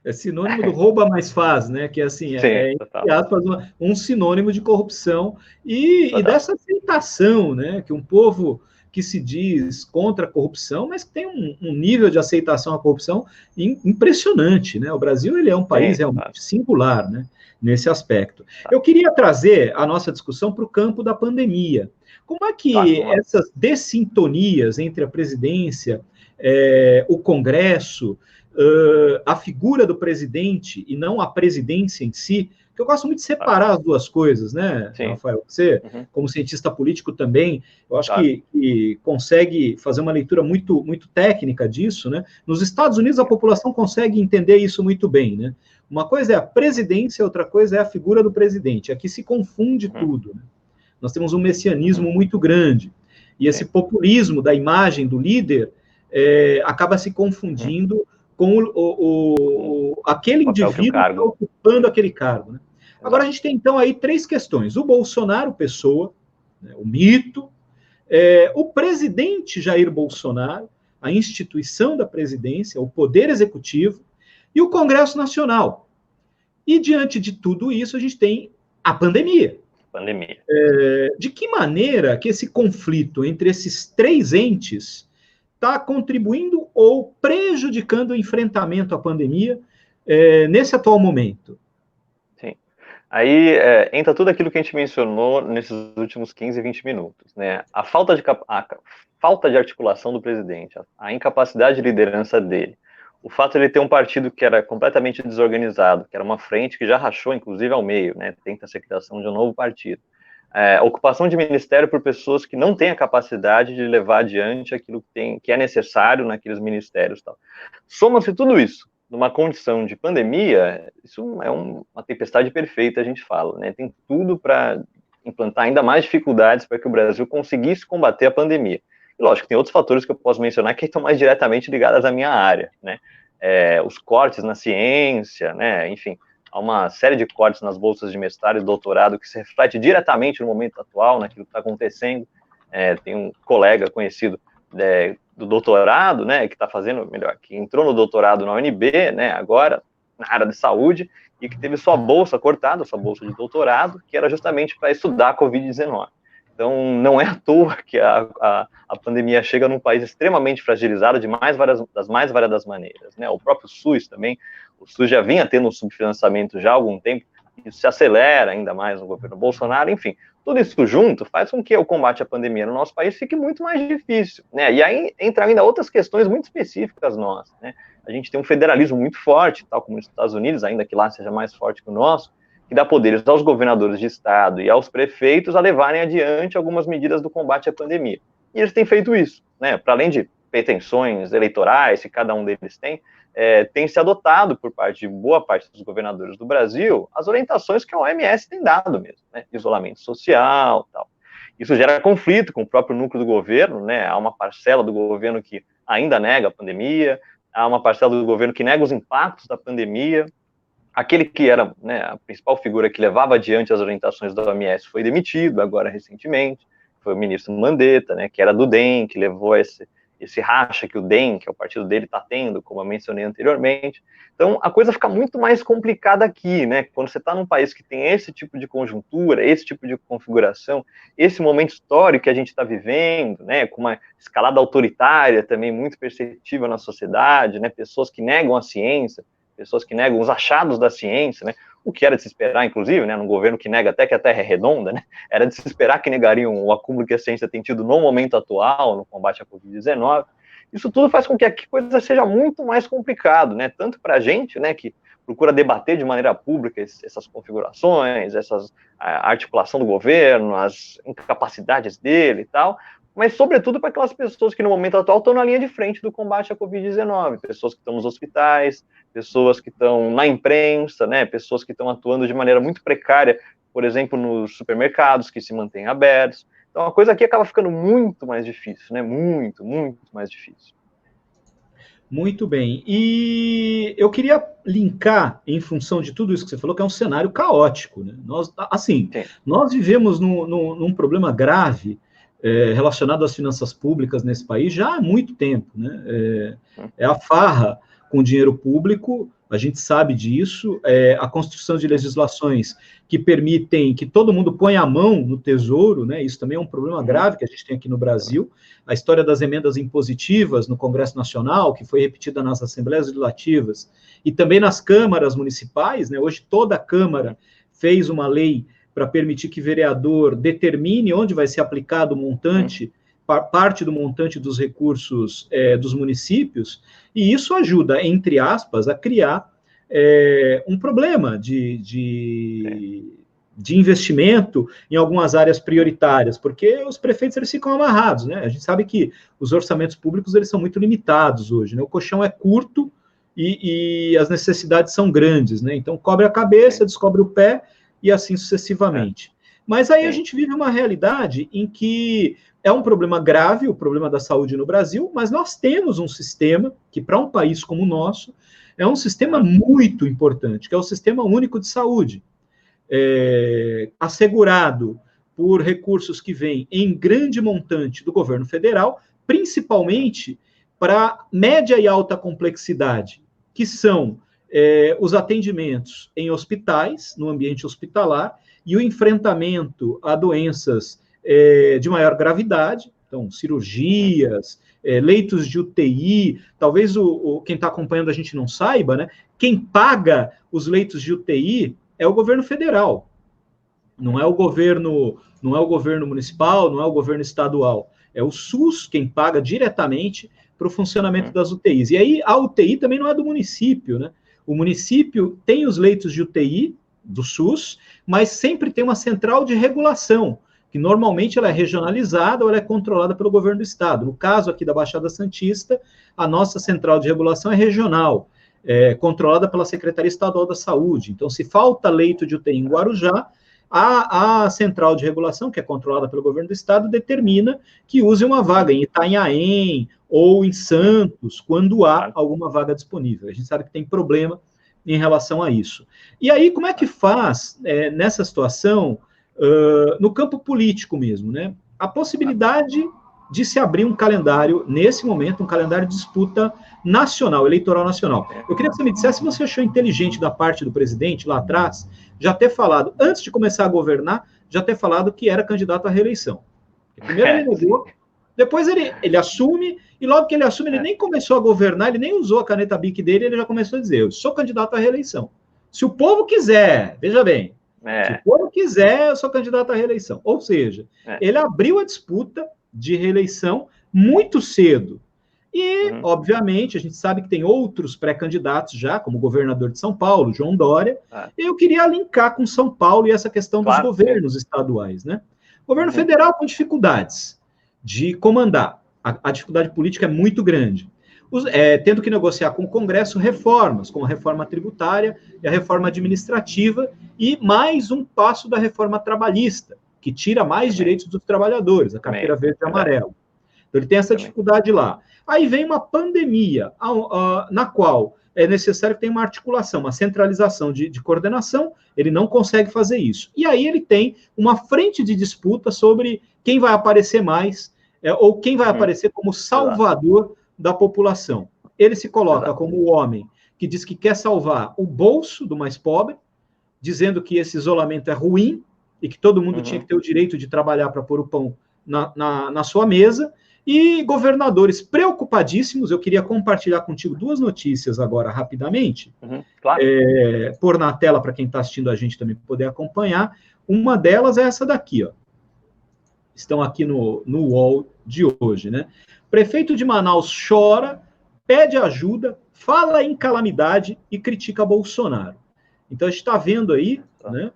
É sinônimo do rouba mais faz, né? Que assim, entre aspas, um sinônimo de corrupção e dessa aceitação, né? Que um povo que se diz contra a corrupção, mas que tem um nível de aceitação à corrupção impressionante, né? O Brasil, ele é um país realmente singular, né, nesse aspecto. Eu queria trazer a nossa discussão para o campo da pandemia. Como é que essas dessintonias entre a presidência, o Congresso, a figura do presidente e não a presidência em si, que eu gosto muito de separar as duas coisas, né, Rafael? Você, como cientista político também, eu acho que consegue fazer uma leitura muito, muito técnica disso, né? Nos Estados Unidos, a população consegue entender isso muito bem, né? Uma coisa é a presidência, outra coisa é a figura do presidente. Aqui se confunde tudo, né? Nós temos um messianismo muito grande. E esse populismo da imagem do líder acaba se confundindo com aquele indivíduo que está ocupando aquele cargo, né? Agora, a gente tem, então, aí 3 questões. O Bolsonaro, pessoa, né, o mito, o presidente Jair Bolsonaro, a instituição da presidência, o poder executivo, e o Congresso Nacional. E, diante de tudo isso, a gente tem a pandemia. De que maneira que esse conflito entre esses 3 entes está contribuindo ou prejudicando o enfrentamento à pandemia nesse atual momento? Sim. Aí entra tudo aquilo que a gente mencionou nesses últimos 15, 20 minutos, né? A falta de articulação do presidente, a incapacidade de liderança dele, o fato de ele ter um partido que era completamente desorganizado, que era uma frente que já rachou, inclusive, ao meio, né? Tenta-se a criação de um novo partido. Ocupação de ministério por pessoas que não têm a capacidade de levar adiante aquilo que é necessário naqueles ministérios. Soma-se tudo isso numa condição de pandemia, isso é uma tempestade perfeita, a gente fala, né? Tem tudo para implantar ainda mais dificuldades para que o Brasil conseguisse combater a pandemia. E, lógico, tem outros fatores que eu posso mencionar que estão mais diretamente ligados à minha área, né? Os cortes na ciência, né? Enfim, há uma série de cortes nas bolsas de mestrado e doutorado que se reflete diretamente no momento atual, naquilo que está acontecendo. Tem um colega conhecido do doutorado, né, que está fazendo, que entrou no doutorado na UNB, né, agora, na área de saúde, e que teve sua bolsa cortada, sua bolsa de doutorado, que era justamente para estudar a Covid-19. Então, não é à toa que a pandemia chega num país extremamente fragilizado das mais variadas maneiras, né? O próprio SUS também, o SUS já vinha tendo um subfinanciamento já há algum tempo, isso se acelera ainda mais no governo Bolsonaro, enfim, tudo isso junto faz com que o combate à pandemia no nosso país fique muito mais difícil, né? E aí entra ainda outras questões muito específicas nossas, né? A gente tem um federalismo muito forte, tal como nos Estados Unidos, ainda que lá seja mais forte que o nosso, que dá poderes aos governadores de estado e aos prefeitos a levarem adiante algumas medidas do combate à pandemia. E eles têm feito isso, né? Para além de pretensões eleitorais que cada um deles tem se adotado por parte de boa parte dos governadores do Brasil as orientações que a OMS tem dado mesmo, né? Isolamento social, tal. Isso gera conflito com o próprio núcleo do governo, né? Há uma parcela do governo que ainda nega a pandemia, há uma parcela do governo que nega os impactos da pandemia. Aquele que era, né, a principal figura que levava adiante as orientações da OMS foi demitido agora recentemente, foi o ministro Mandetta, né, que era do DEM, que levou esse racha que o DEM, que é o partido dele, está tendo, como eu mencionei anteriormente. Então, a coisa fica muito mais complicada aqui, né, quando você está num país que tem esse tipo de conjuntura, esse tipo de configuração, esse momento histórico que a gente está vivendo, né, com uma escalada autoritária também muito perceptível na sociedade, né, pessoas que negam a ciência, pessoas que negam os achados da ciência, né, o que era de se esperar, inclusive, né, num governo que nega até que a Terra é redonda, né, era de se esperar que negariam o acúmulo que a ciência tem tido no momento atual, no combate à Covid-19. Isso tudo faz com que a coisa seja muito mais complicado, né, tanto para a gente, né, que procura debater de maneira pública essas configurações, a articulação do governo, as incapacidades dele e tal, mas, sobretudo, para aquelas pessoas que, no momento atual, estão na linha de frente do combate à Covid-19, pessoas que estão nos hospitais, pessoas que estão na imprensa, né, pessoas que estão atuando de maneira muito precária, por exemplo, nos supermercados, que se mantêm abertos. Então, a coisa aqui acaba ficando muito mais difícil, né, muito, muito mais difícil. Muito bem. E eu queria linkar, em função de tudo isso que você falou, que é um cenário caótico, né? Nós vivemos num problema grave, relacionado às finanças públicas nesse país já há muito tempo, né? É a farra com dinheiro público a gente sabe disso, a construção de legislações que permitem que todo mundo ponha a mão no tesouro, né? Isso também é um problema grave que a gente tem aqui no Brasil. A história das emendas impositivas no Congresso Nacional, que foi repetida nas Assembleias Legislativas e também nas câmaras municipais, né? Hoje toda a Câmara fez uma lei para permitir que vereador determine onde vai ser aplicado o montante, parte do montante dos recursos dos municípios, e isso ajuda, entre aspas, a criar um problema de investimento em algumas áreas prioritárias, porque os prefeitos eles ficam amarrados, né? A gente sabe que os orçamentos públicos eles são muito limitados hoje, né? O colchão é curto e as necessidades são grandes, né? Então cobre a cabeça, descobre o pé e assim sucessivamente. Mas aí a gente vive uma realidade em que é um problema grave, o problema da saúde no Brasil, mas nós temos um sistema que, para um país como o nosso, é um sistema muito importante, que é o Sistema Único de Saúde, assegurado por recursos que vêm em grande montante do governo federal, principalmente para média e alta complexidade, que são os atendimentos em hospitais, no ambiente hospitalar, e o enfrentamento a doenças de maior gravidade, então, cirurgias, leitos de UTI, talvez quem está acompanhando a gente não saiba, né? Quem paga os leitos de UTI é o governo federal, não é o governo municipal, não é o governo estadual, é o SUS quem paga diretamente para o funcionamento das UTIs. E aí a UTI também não é do município, né? O município tem os leitos de UTI do SUS, mas sempre tem uma central de regulação, que normalmente ela é regionalizada ou ela é controlada pelo governo do estado. No caso aqui da Baixada Santista, a nossa central de regulação é regional, controlada pela Secretaria Estadual da Saúde. Então, se falta leito de UTI em Guarujá, a central de regulação, que é controlada pelo governo do estado, determina que use uma vaga em Itanhaém ou em Santos, quando há alguma vaga disponível. A gente sabe que tem problema em relação a isso. E aí, como é que faz, nessa situação, no campo político mesmo, né? A possibilidade de se abrir um calendário, nesse momento, um calendário de disputa nacional, eleitoral nacional. Eu queria que você me dissesse se você achou inteligente da parte do presidente, lá atrás, já ter falado, antes de começar a governar, já ter falado que era candidato à reeleição. Primeiro ele negou, depois ele assume, e logo que ele assume, ele nem começou a governar, ele nem usou a caneta BIC dele, ele já começou a dizer, eu sou candidato à reeleição. Se o povo quiser, veja bem, se o povo quiser, eu sou candidato à reeleição. Ou seja, ele abriu a disputa de reeleição muito cedo. E, obviamente, a gente sabe que tem outros pré-candidatos já, como o governador de São Paulo, João Dória. Eu queria linkar com São Paulo e essa questão dos governos estaduais, né? O governo federal com dificuldades de comandar. A dificuldade política é muito grande. Tendo que negociar com o Congresso reformas, como a reforma tributária e a reforma administrativa, e mais um passo da reforma trabalhista, que tira mais direitos dos trabalhadores, a carteira verde e amarela. Então, ele tem essa dificuldade lá. Aí vem uma pandemia, na qual é necessário que tenha uma articulação, uma centralização de coordenação, ele não consegue fazer isso. E aí ele tem uma frente de disputa sobre quem vai aparecer mais, ou quem vai aparecer como salvador da população. Ele se coloca como o homem que diz que quer salvar o bolso do mais pobre, dizendo que esse isolamento é ruim e que todo mundo tinha que ter o direito de trabalhar para pôr o pão na sua mesa, e governadores preocupadíssimos. Eu queria compartilhar contigo duas notícias agora, rapidamente, pôr na tela para quem está assistindo a gente também poder acompanhar. Uma delas é essa daqui, ó. Estão aqui no UOL de hoje, né? Prefeito de Manaus chora, pede ajuda, fala em calamidade e critica Bolsonaro. Então, a gente está vendo aí, né,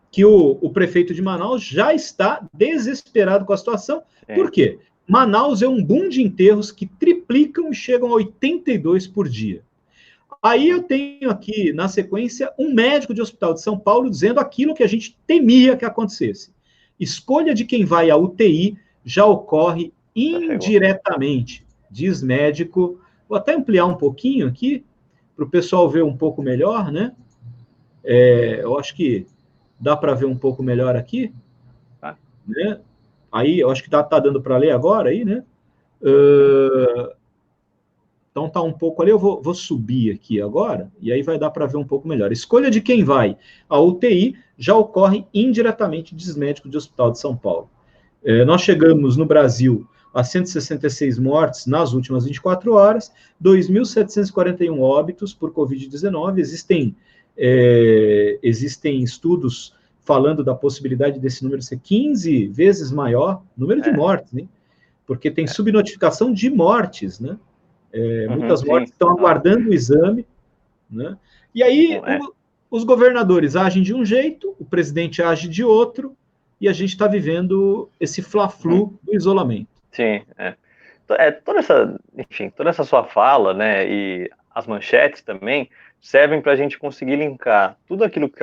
que o prefeito de Manaus já está desesperado com a situação. Por quê? Manaus é um boom de enterros que triplicam e chegam a 82 por dia. Aí eu tenho aqui, na sequência, um médico de Hospital de São Paulo dizendo aquilo que a gente temia que acontecesse. Escolha de quem vai à UTI já ocorre indiretamente, diz médico. Vou até ampliar um pouquinho aqui, para o pessoal ver um pouco melhor, né? Eu acho que dá para ver um pouco melhor aqui, né? Aí, eu acho que tá dando para ler agora aí, né? Então tá um pouco ali, eu vou subir aqui agora, e aí vai dar para ver um pouco melhor. Escolha de quem vai à UTI já ocorre indiretamente diz médico de Hospital de São Paulo. Nós chegamos no Brasil a 166 mortes nas últimas 24 horas, 2.741 óbitos por Covid-19. Existem estudos falando da possibilidade desse número ser 15 vezes maior, número de mortes, né? Porque tem subnotificação de mortes, né? Muitas mortes estão aguardando o exame, né? E aí os governadores agem de um jeito, o presidente age de outro, e a gente está vivendo esse fla-flu do isolamento. Sim, toda essa sua fala, né, e as manchetes também servem para a gente conseguir linkar tudo aquilo que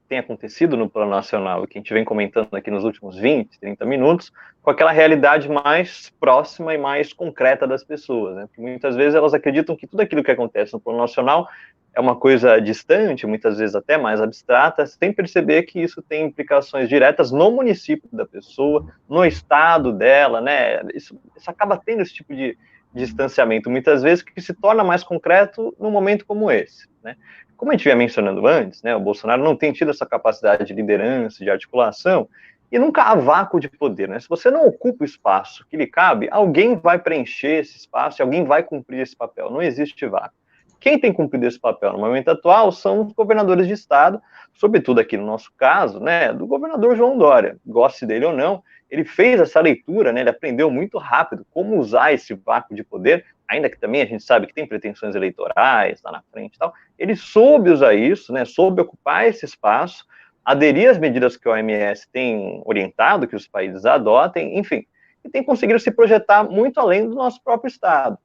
tem acontecido no plano nacional e que a gente vem comentando aqui nos últimos 20, 30 minutos, com aquela realidade mais próxima e mais concreta das pessoas, né? Porque muitas vezes elas acreditam que tudo aquilo que acontece no plano nacional é uma coisa distante, muitas vezes até mais abstrata, sem perceber que isso tem implicações diretas no município da pessoa, no estado dela, né? Isso acaba tendo esse tipo de distanciamento, muitas vezes, que se torna mais concreto num momento como esse, né? Como a gente vinha mencionando antes, né, o Bolsonaro não tem tido essa capacidade de liderança, de articulação, e nunca há vácuo de poder, né? Se você não ocupa o espaço que lhe cabe, alguém vai preencher esse espaço e alguém vai cumprir esse papel, não existe vácuo. Quem tem cumprido esse papel no momento atual são os governadores de estado, sobretudo aqui no nosso caso, né, do governador João Dória, goste dele ou não, ele fez essa leitura, né, ele aprendeu muito rápido como usar esse vácuo de poder, ainda que também a gente sabe que tem pretensões eleitorais lá na frente e tal, ele soube usar isso, né, soube ocupar esse espaço, aderir às medidas que a OMS tem orientado, que os países adotem, enfim, e tem conseguido se projetar muito além do nosso próprio estado.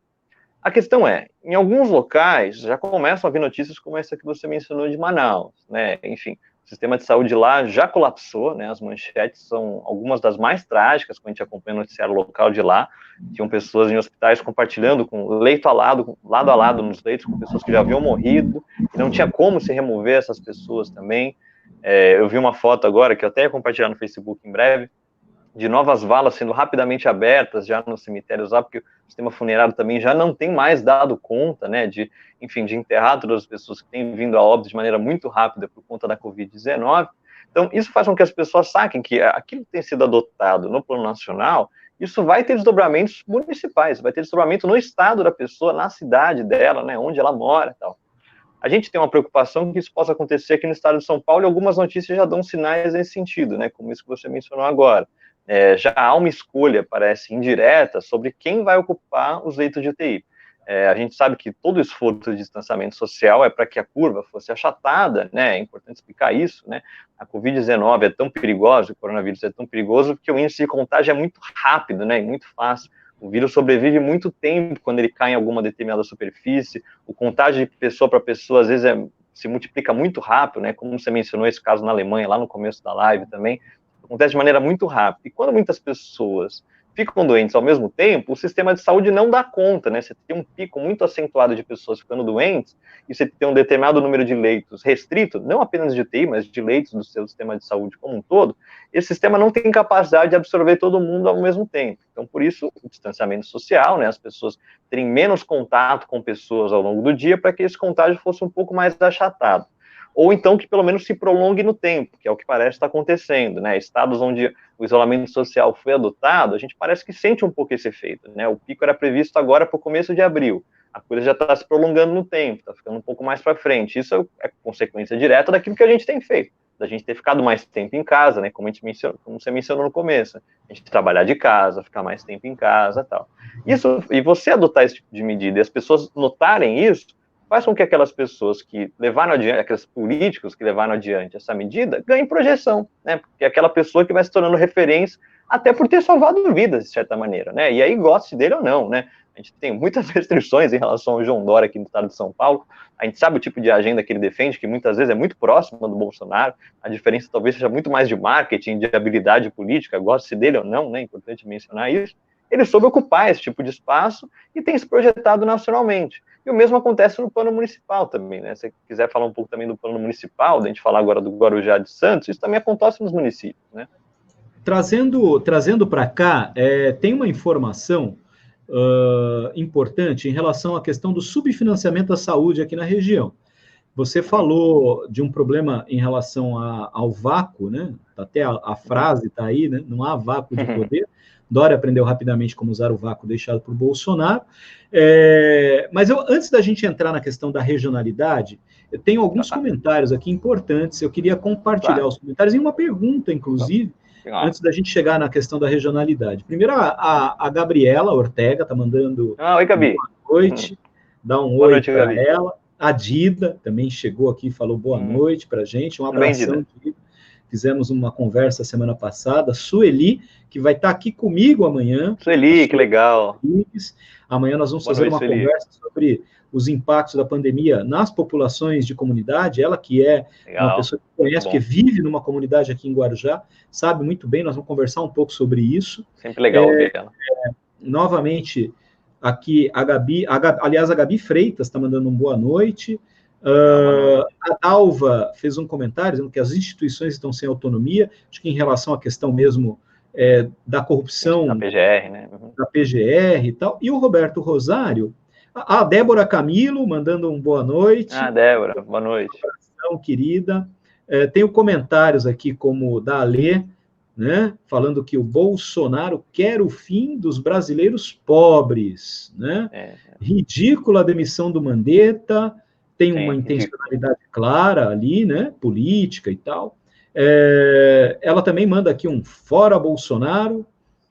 A questão é, em alguns locais já começam a vir notícias como essa que você mencionou de Manaus, né? Enfim, o sistema de saúde lá já colapsou, né? As manchetes são algumas das mais trágicas, quando a gente acompanha o noticiário local de lá. Tinham pessoas em hospitais compartilhando com leito a lado a lado nos leitos, com pessoas que já haviam morrido, e não tinha como se remover essas pessoas também. Eu vi uma foto agora, que eu até ia compartilhar no Facebook em breve, de novas valas sendo rapidamente abertas já nos cemitérios lá, porque o sistema funerário também já não tem mais dado conta, né, de enterrar todas as pessoas que têm vindo a óbito de maneira muito rápida por conta da Covid-19. Então, isso faz com que as pessoas saquem que aquilo que tem sido adotado no plano nacional, isso vai ter desdobramentos municipais, vai ter desdobramento no estado da pessoa, na cidade dela, né, onde ela mora e tal. A gente tem uma preocupação que isso possa acontecer aqui no estado de São Paulo, e algumas notícias já dão sinais nesse sentido, né, como isso que você mencionou agora. Já há uma escolha, parece, indireta, sobre quem vai ocupar os leitos de UTI. A gente sabe que todo o esforço de distanciamento social é para que a curva fosse achatada, né? É importante explicar isso, né? A Covid-19 é tão perigosa, o coronavírus é tão perigoso, porque o índice de contágio é muito rápido, né? E muito fácil. O vírus sobrevive muito tempo quando ele cai em alguma determinada superfície. O contágio de pessoa para pessoa, às vezes, se multiplica muito rápido, né? Como você mencionou esse caso na Alemanha, lá no começo da live também. Acontece de maneira muito rápida. E quando muitas pessoas ficam doentes ao mesmo tempo, o sistema de saúde não dá conta, né? Você tem um pico muito acentuado de pessoas ficando doentes, e você tem um determinado número de leitos restrito, não apenas de UTI, mas de leitos do seu sistema de saúde como um todo, esse sistema não tem capacidade de absorver todo mundo ao mesmo tempo. Então, por isso, o distanciamento social, né? As pessoas terem menos contato com pessoas ao longo do dia, para que esse contágio fosse um pouco mais achatado. Ou então que pelo menos se prolongue no tempo, que é o que parece estar acontecendo, né? Estados onde o isolamento social foi adotado, a gente parece que sente um pouco esse efeito, né? O pico era previsto agora para o começo de abril, a coisa já está se prolongando no tempo, está ficando um pouco mais para frente. Isso é consequência direta daquilo que a gente tem feito, da gente ter ficado mais tempo em casa, né? Como você mencionou no começo, a gente trabalhar de casa, ficar mais tempo em casa, tal. Isso, e você adotar esse tipo de medida e as pessoas notarem isso, faz com que aquelas pessoas que levaram adiante, aqueles políticos que levaram adiante essa medida, ganhem projeção, né? Porque é aquela pessoa que vai se tornando referência, até por ter salvado vidas, de certa maneira, né? E aí, goste dele ou não, né? A gente tem muitas restrições em relação ao João Dória aqui no estado de São Paulo. A gente sabe o tipo de agenda que ele defende, que muitas vezes é muito próxima do Bolsonaro. A diferença talvez seja muito mais de marketing, de habilidade política, goste dele ou não, né? É importante mencionar isso. Ele soube ocupar esse tipo de espaço e tem se projetado nacionalmente. E o mesmo acontece no plano municipal também, né? Se você quiser falar um pouco também do plano municipal, da gente falar agora do Guarujá de Santos, isso também acontece nos municípios, né? Trazendo para cá, tem uma informação importante em relação à questão do subfinanciamento da saúde aqui na região. Você falou de um problema em relação ao vácuo, né? Até a frase está aí, né? Não há vácuo de poder. Dória aprendeu rapidamente como usar o vácuo deixado por Bolsonaro. Mas antes da gente entrar na questão da regionalidade, eu tenho alguns comentários aqui importantes. Eu queria compartilhar os comentários e uma pergunta, inclusive, antes da gente chegar na questão da regionalidade. Primeiro, a Gabriela Ortega está mandando oi, Gabi. Boa noite. Dá um oi para ela. A Dida também chegou aqui e falou boa noite para a gente. Um abração, Dida. Fizemos uma conversa semana passada. Sueli, que vai estar aqui comigo amanhã. Sueli, que legal. Amanhã nós vamos fazer uma conversa sobre os impactos da pandemia nas populações de comunidade. Ela que é uma pessoa que conhece, que vive numa comunidade aqui em Guarujá, sabe muito bem. Nós vamos conversar um pouco sobre isso. Sempre legal ver ela. Novamente, aqui a Gabi, aliás, a Gabi Freitas está mandando um boa noite. A Dalva fez um comentário dizendo que as instituições estão sem autonomia, acho que em relação à questão mesmo da corrupção da PGR, né? Da PGR e tal. E o Roberto Rosário, a Débora Camilo mandando um boa noite. Débora, boa noite. Abração, querida. Tenho comentários aqui como o da Alê, né, falando que o Bolsonaro quer o fim dos brasileiros pobres, né? Ridícula a demissão do Mandetta, tem uma intencionalidade clara ali, né, política e tal. Ela também manda aqui um fora Bolsonaro,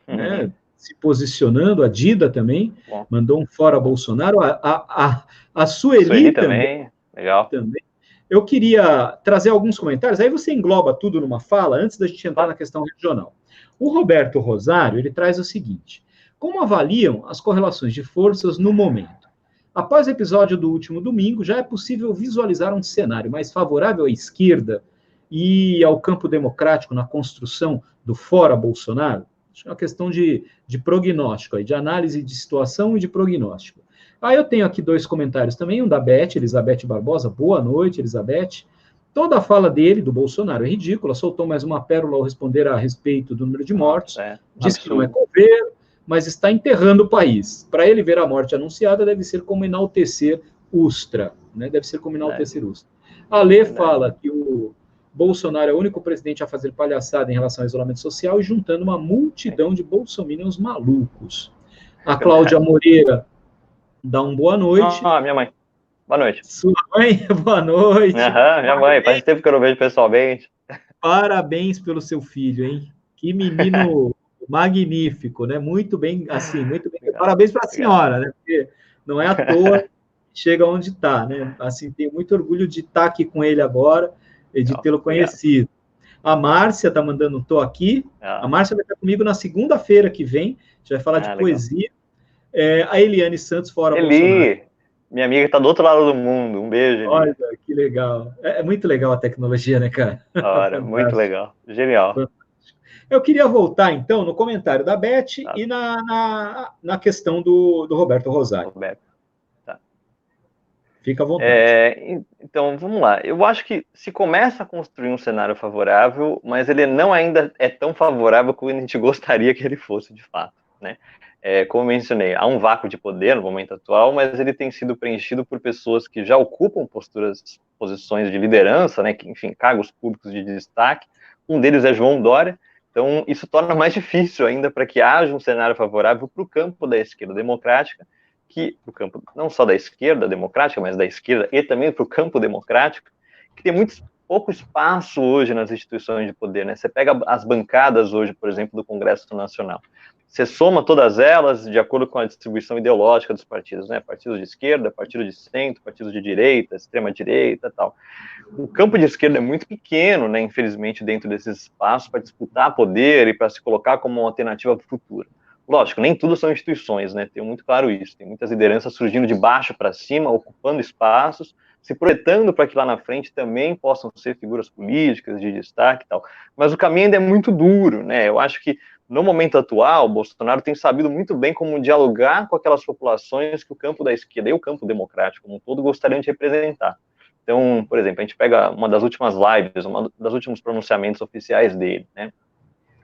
né, se posicionando, a Dida também mandou um fora Bolsonaro, a Sueli também. Legal. Também. Eu queria trazer alguns comentários, aí você engloba tudo numa fala, antes da gente entrar na questão regional. O Roberto Rosário, ele traz o seguinte: como avaliam as correlações de forças no momento? Após o episódio do último domingo, já é possível visualizar um cenário mais favorável à esquerda e ao campo democrático na construção do fora Bolsonaro? Acho que é uma questão de prognóstico, de análise de situação e de prognóstico. Eu tenho aqui dois comentários também, um da Elizabeth Barbosa. Boa noite, Elizabeth. Toda a fala dele, do Bolsonaro, é ridícula. Soltou mais uma pérola ao responder a respeito do número de mortos. Diz que não é coveiro, mas está enterrando o país. Para ele ver a morte anunciada, deve ser como enaltecer Ustra. Né? Deve ser como enaltecer Ustra. A Lê fala que o Bolsonaro é o único presidente a fazer palhaçada em relação ao isolamento social e juntando uma multidão de bolsominions malucos. A Cláudia Moreira dá uma boa noite. Minha mãe. Boa noite. Sua mãe, boa noite. Minha mãe, faz tempo que eu não vejo pessoalmente. Parabéns pelo seu filho, hein? Que menino magnífico, né? Muito bem, assim, muito bem. Obrigado. Parabéns para a senhora, né? Porque não é à toa que chega onde está, né? Assim, tenho muito orgulho de estar aqui com ele agora e de tê-lo conhecido. A Márcia está mandando um tô aqui. A Márcia vai estar comigo na segunda-feira que vem. A gente vai falar de poesia. A Eliane Santos, fora Bolsonaro. Minha amiga está do outro lado do mundo. Um beijo, Eli. Olha, que legal. É muito legal a tecnologia, né, cara? Olha, muito legal. Genial. Eu queria voltar, então, no comentário da Beth e na questão do Roberto Rosário. Roberto. Fica à vontade. Então, vamos lá. Eu acho que se começa a construir um cenário favorável, mas ele não ainda é tão favorável como a gente gostaria que ele fosse, de fato, né? Como eu mencionei, há um vácuo de poder no momento atual, mas ele tem sido preenchido por pessoas que já ocupam posições de liderança, né? Que, enfim, cargos públicos de destaque. Um deles é João Dória. Então, isso torna mais difícil ainda para que haja um cenário favorável para o campo da esquerda democrática, que o campo não só da esquerda democrática, mas da esquerda e também para o campo democrático, que tem pouco espaço hoje nas instituições de poder, né? Você pega as bancadas hoje, por exemplo, do Congresso Nacional. Você soma todas elas de acordo com a distribuição ideológica dos partidos, né? Partidos de esquerda, partido de centro, partidos de direita, extrema-direita e tal. O campo de esquerda é muito pequeno, né? Infelizmente, dentro desses espaços para disputar poder e para se colocar como uma alternativa para o futuro. Lógico, nem tudo são instituições, né? Tem muito claro isso. Tem muitas lideranças surgindo de baixo para cima, ocupando espaços, se projetando para que lá na frente também possam ser figuras políticas de destaque e tal. Mas o caminho ainda é muito duro, né? Eu acho que no momento atual, o Bolsonaro tem sabido muito bem como dialogar com aquelas populações que o campo da esquerda e o campo democrático como um todo gostariam de representar. Então, por exemplo, a gente pega uma das últimas lives, um dos últimos pronunciamentos oficiais dele, né?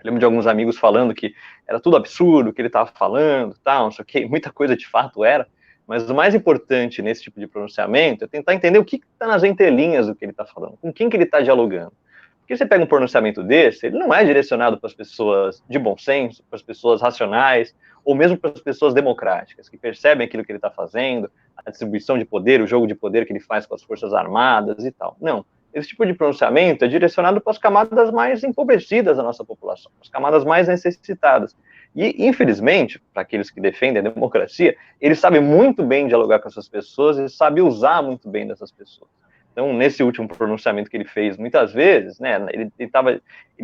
lembro de alguns amigos falando que era tudo absurdo, o que ele estava falando, tal, não sei o quê, muita coisa de fato era, mas o mais importante nesse tipo de pronunciamento é tentar entender o que está nas entrelinhas do que ele está falando, com quem que ele está dialogando. Porque você pega um pronunciamento desse, ele não é direcionado para as pessoas de bom senso, para as pessoas racionais, ou mesmo para as pessoas democráticas, que percebem aquilo que ele está fazendo, a distribuição de poder, o jogo de poder que ele faz com as Forças Armadas e tal. Não. Esse tipo de pronunciamento é direcionado para as camadas mais empobrecidas da nossa população, as camadas mais necessitadas. E, infelizmente, para aqueles que defendem a democracia, ele sabe muito bem dialogar com essas pessoas e sabe usar muito bem dessas pessoas. Então, nesse último pronunciamento que ele fez, muitas vezes, né, ele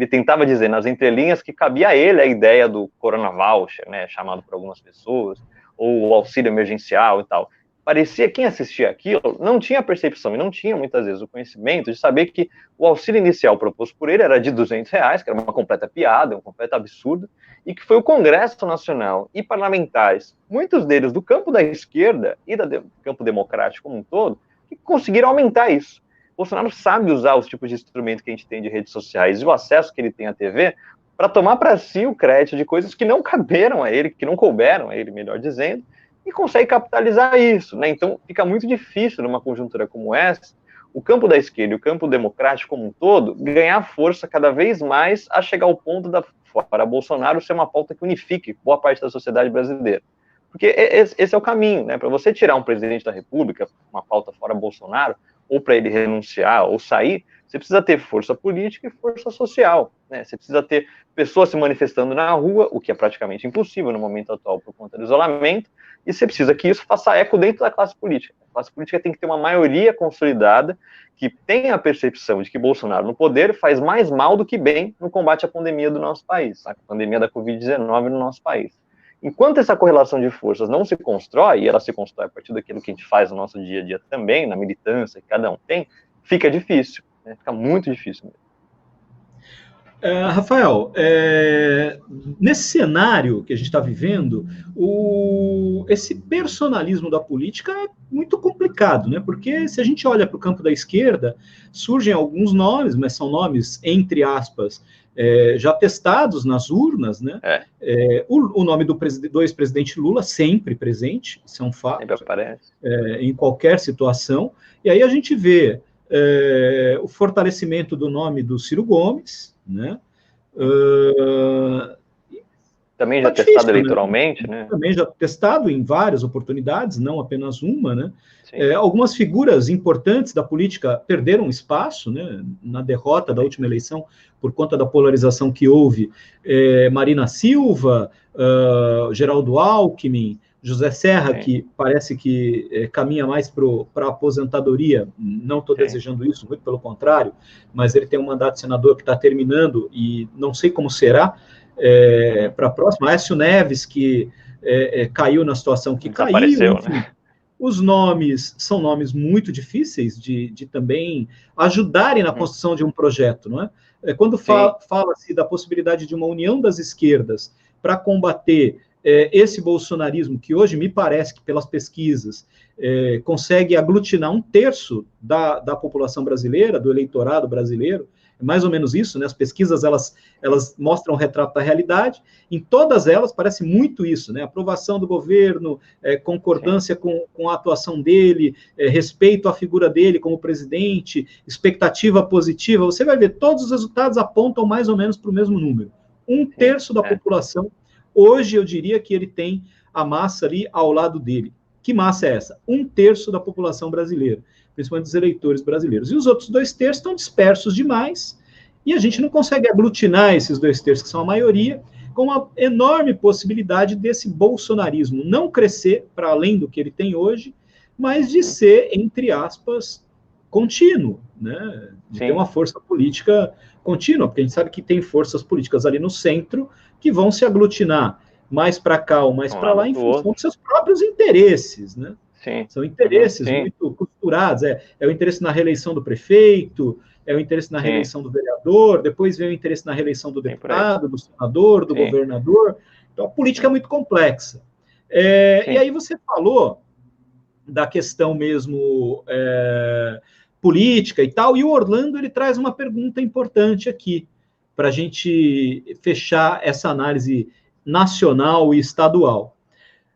tentava dizer nas entrelinhas que cabia a ele a ideia do Corona Voucher, né, chamado por algumas pessoas, ou o auxílio emergencial e tal. Parecia quem assistia aquilo não tinha a percepção e não tinha, muitas vezes, o conhecimento de saber que o auxílio inicial proposto por ele era de R$200, que era uma completa piada, um completo absurdo, e que foi o Congresso Nacional e parlamentares, muitos deles do campo da esquerda e do campo democrático como um todo, que conseguiram aumentar isso. Bolsonaro sabe usar os tipos de instrumento que a gente tem de redes sociais e o acesso que ele tem à TV para tomar para si o crédito de coisas que não caberam a ele, que não couberam a ele, melhor dizendo, e consegue capitalizar isso, né? Então fica muito difícil numa conjuntura como essa, o campo da esquerda e o campo democrático como um todo ganhar força cada vez mais a chegar ao ponto da fora Bolsonaro ser uma pauta que unifique boa parte da sociedade brasileira. Porque esse é o caminho, né? Para você tirar um presidente da República, uma pauta fora Bolsonaro, ou para ele renunciar ou sair, você precisa ter força política e força social, né? Você precisa ter pessoas se manifestando na rua, o que é praticamente impossível no momento atual por conta do isolamento, e você precisa que isso faça eco dentro da classe política. A classe política tem que ter uma maioria consolidada que tenha a percepção de que Bolsonaro no poder faz mais mal do que bem no combate à pandemia do nosso país, a pandemia da Covid-19 no nosso país. Enquanto essa correlação de forças não se constrói, e ela se constrói a partir daquilo que a gente faz no nosso dia a dia também, na militância que cada um tem, fica difícil, né? Fica muito difícil mesmo. Rafael, nesse cenário que a gente está vivendo, esse personalismo da política é muito complicado, né? Porque se a gente olha para o campo da esquerda, surgem alguns nomes, mas são nomes, entre aspas, já testados nas urnas, né? O nome do ex-presidente Lula sempre presente, isso é um fato. Sempre aparece. Em qualquer situação. E aí a gente vê o fortalecimento do nome do Ciro Gomes, né? Também já testado eleitoralmente, né? Também já testado em várias oportunidades, não apenas uma, né? Algumas figuras importantes da política perderam espaço, né? Na derrota da última eleição, por conta da polarização que houve. Marina Silva, Geraldo Alckmin, José Serra, que parece que caminha mais para a aposentadoria, não estou desejando isso, muito pelo contrário, mas ele tem um mandato de senador que está terminando e não sei como será para a próxima. Aécio Neves, que caiu na situação que caiu, enfim, né? Os nomes são nomes muito difíceis de também ajudarem na construção de um projeto, não é? Quando fala-se da possibilidade de uma união das esquerdas para combater esse bolsonarismo, que hoje me parece que, pelas pesquisas, consegue aglutinar 1/3 da população brasileira, do eleitorado brasileiro, é mais ou menos isso, né? As pesquisas, elas mostram o retrato da realidade, em todas elas parece muito isso, né? Aprovação do governo, concordância com a atuação dele, respeito à figura dele como presidente, expectativa positiva, você vai ver, todos os resultados apontam mais ou menos para o mesmo número. 1/3 da população. Hoje, eu diria que ele tem a massa ali ao lado dele. Que massa é essa? 1/3 da população brasileira, principalmente dos eleitores brasileiros. E os outros 2/3 estão dispersos demais, e a gente não consegue aglutinar esses 2/3, que são a maioria, com uma enorme possibilidade desse bolsonarismo não crescer para além do que ele tem hoje, mas de ser, entre aspas, contínuo, né? De ter uma força política contínua, porque a gente sabe que tem forças políticas ali no centro que vão se aglutinar mais para cá ou mais para lá em função dos seus próprios interesses, né? São interesses muito costurados, é o interesse na reeleição do prefeito, é o interesse na reeleição do vereador, depois vem o interesse na reeleição do deputado, do senador, do governador. Então, a política é muito complexa. E aí você falou da questão mesmo política e tal, e o Orlando, ele traz uma pergunta importante aqui. para a gente fechar essa análise nacional e estadual.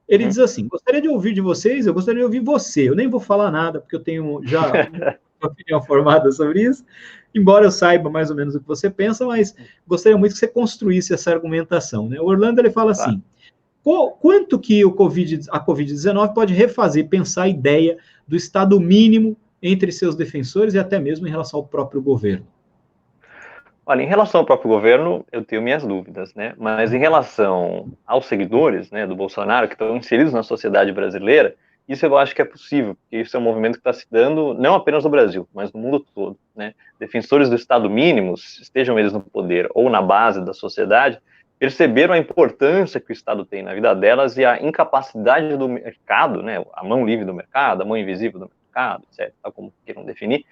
Ele diz assim: gostaria de ouvir de vocês, eu gostaria de ouvir você. Eu nem vou falar nada, porque eu tenho já uma opinião formada sobre isso, embora eu saiba mais ou menos o que você pensa, mas gostaria muito que você construísse essa argumentação, né? O Orlando, ele fala assim: quanto que a Covid-19 pode refazer, pensar a ideia do Estado mínimo entre seus defensores e até mesmo em relação ao próprio governo? Olha, em relação ao próprio governo, eu tenho minhas dúvidas, né? Mas em relação aos seguidores, né, do Bolsonaro, que estão inseridos na sociedade brasileira, isso eu acho que é possível, porque isso é um movimento que está se dando não apenas no Brasil, mas no mundo todo, né? Defensores do Estado mínimo, estejam eles no poder ou na base da sociedade, perceberam a importância que o Estado tem na vida delas e a incapacidade do mercado, né, a mão livre do mercado, a mão invisível do mercado, etc., como queiram definir,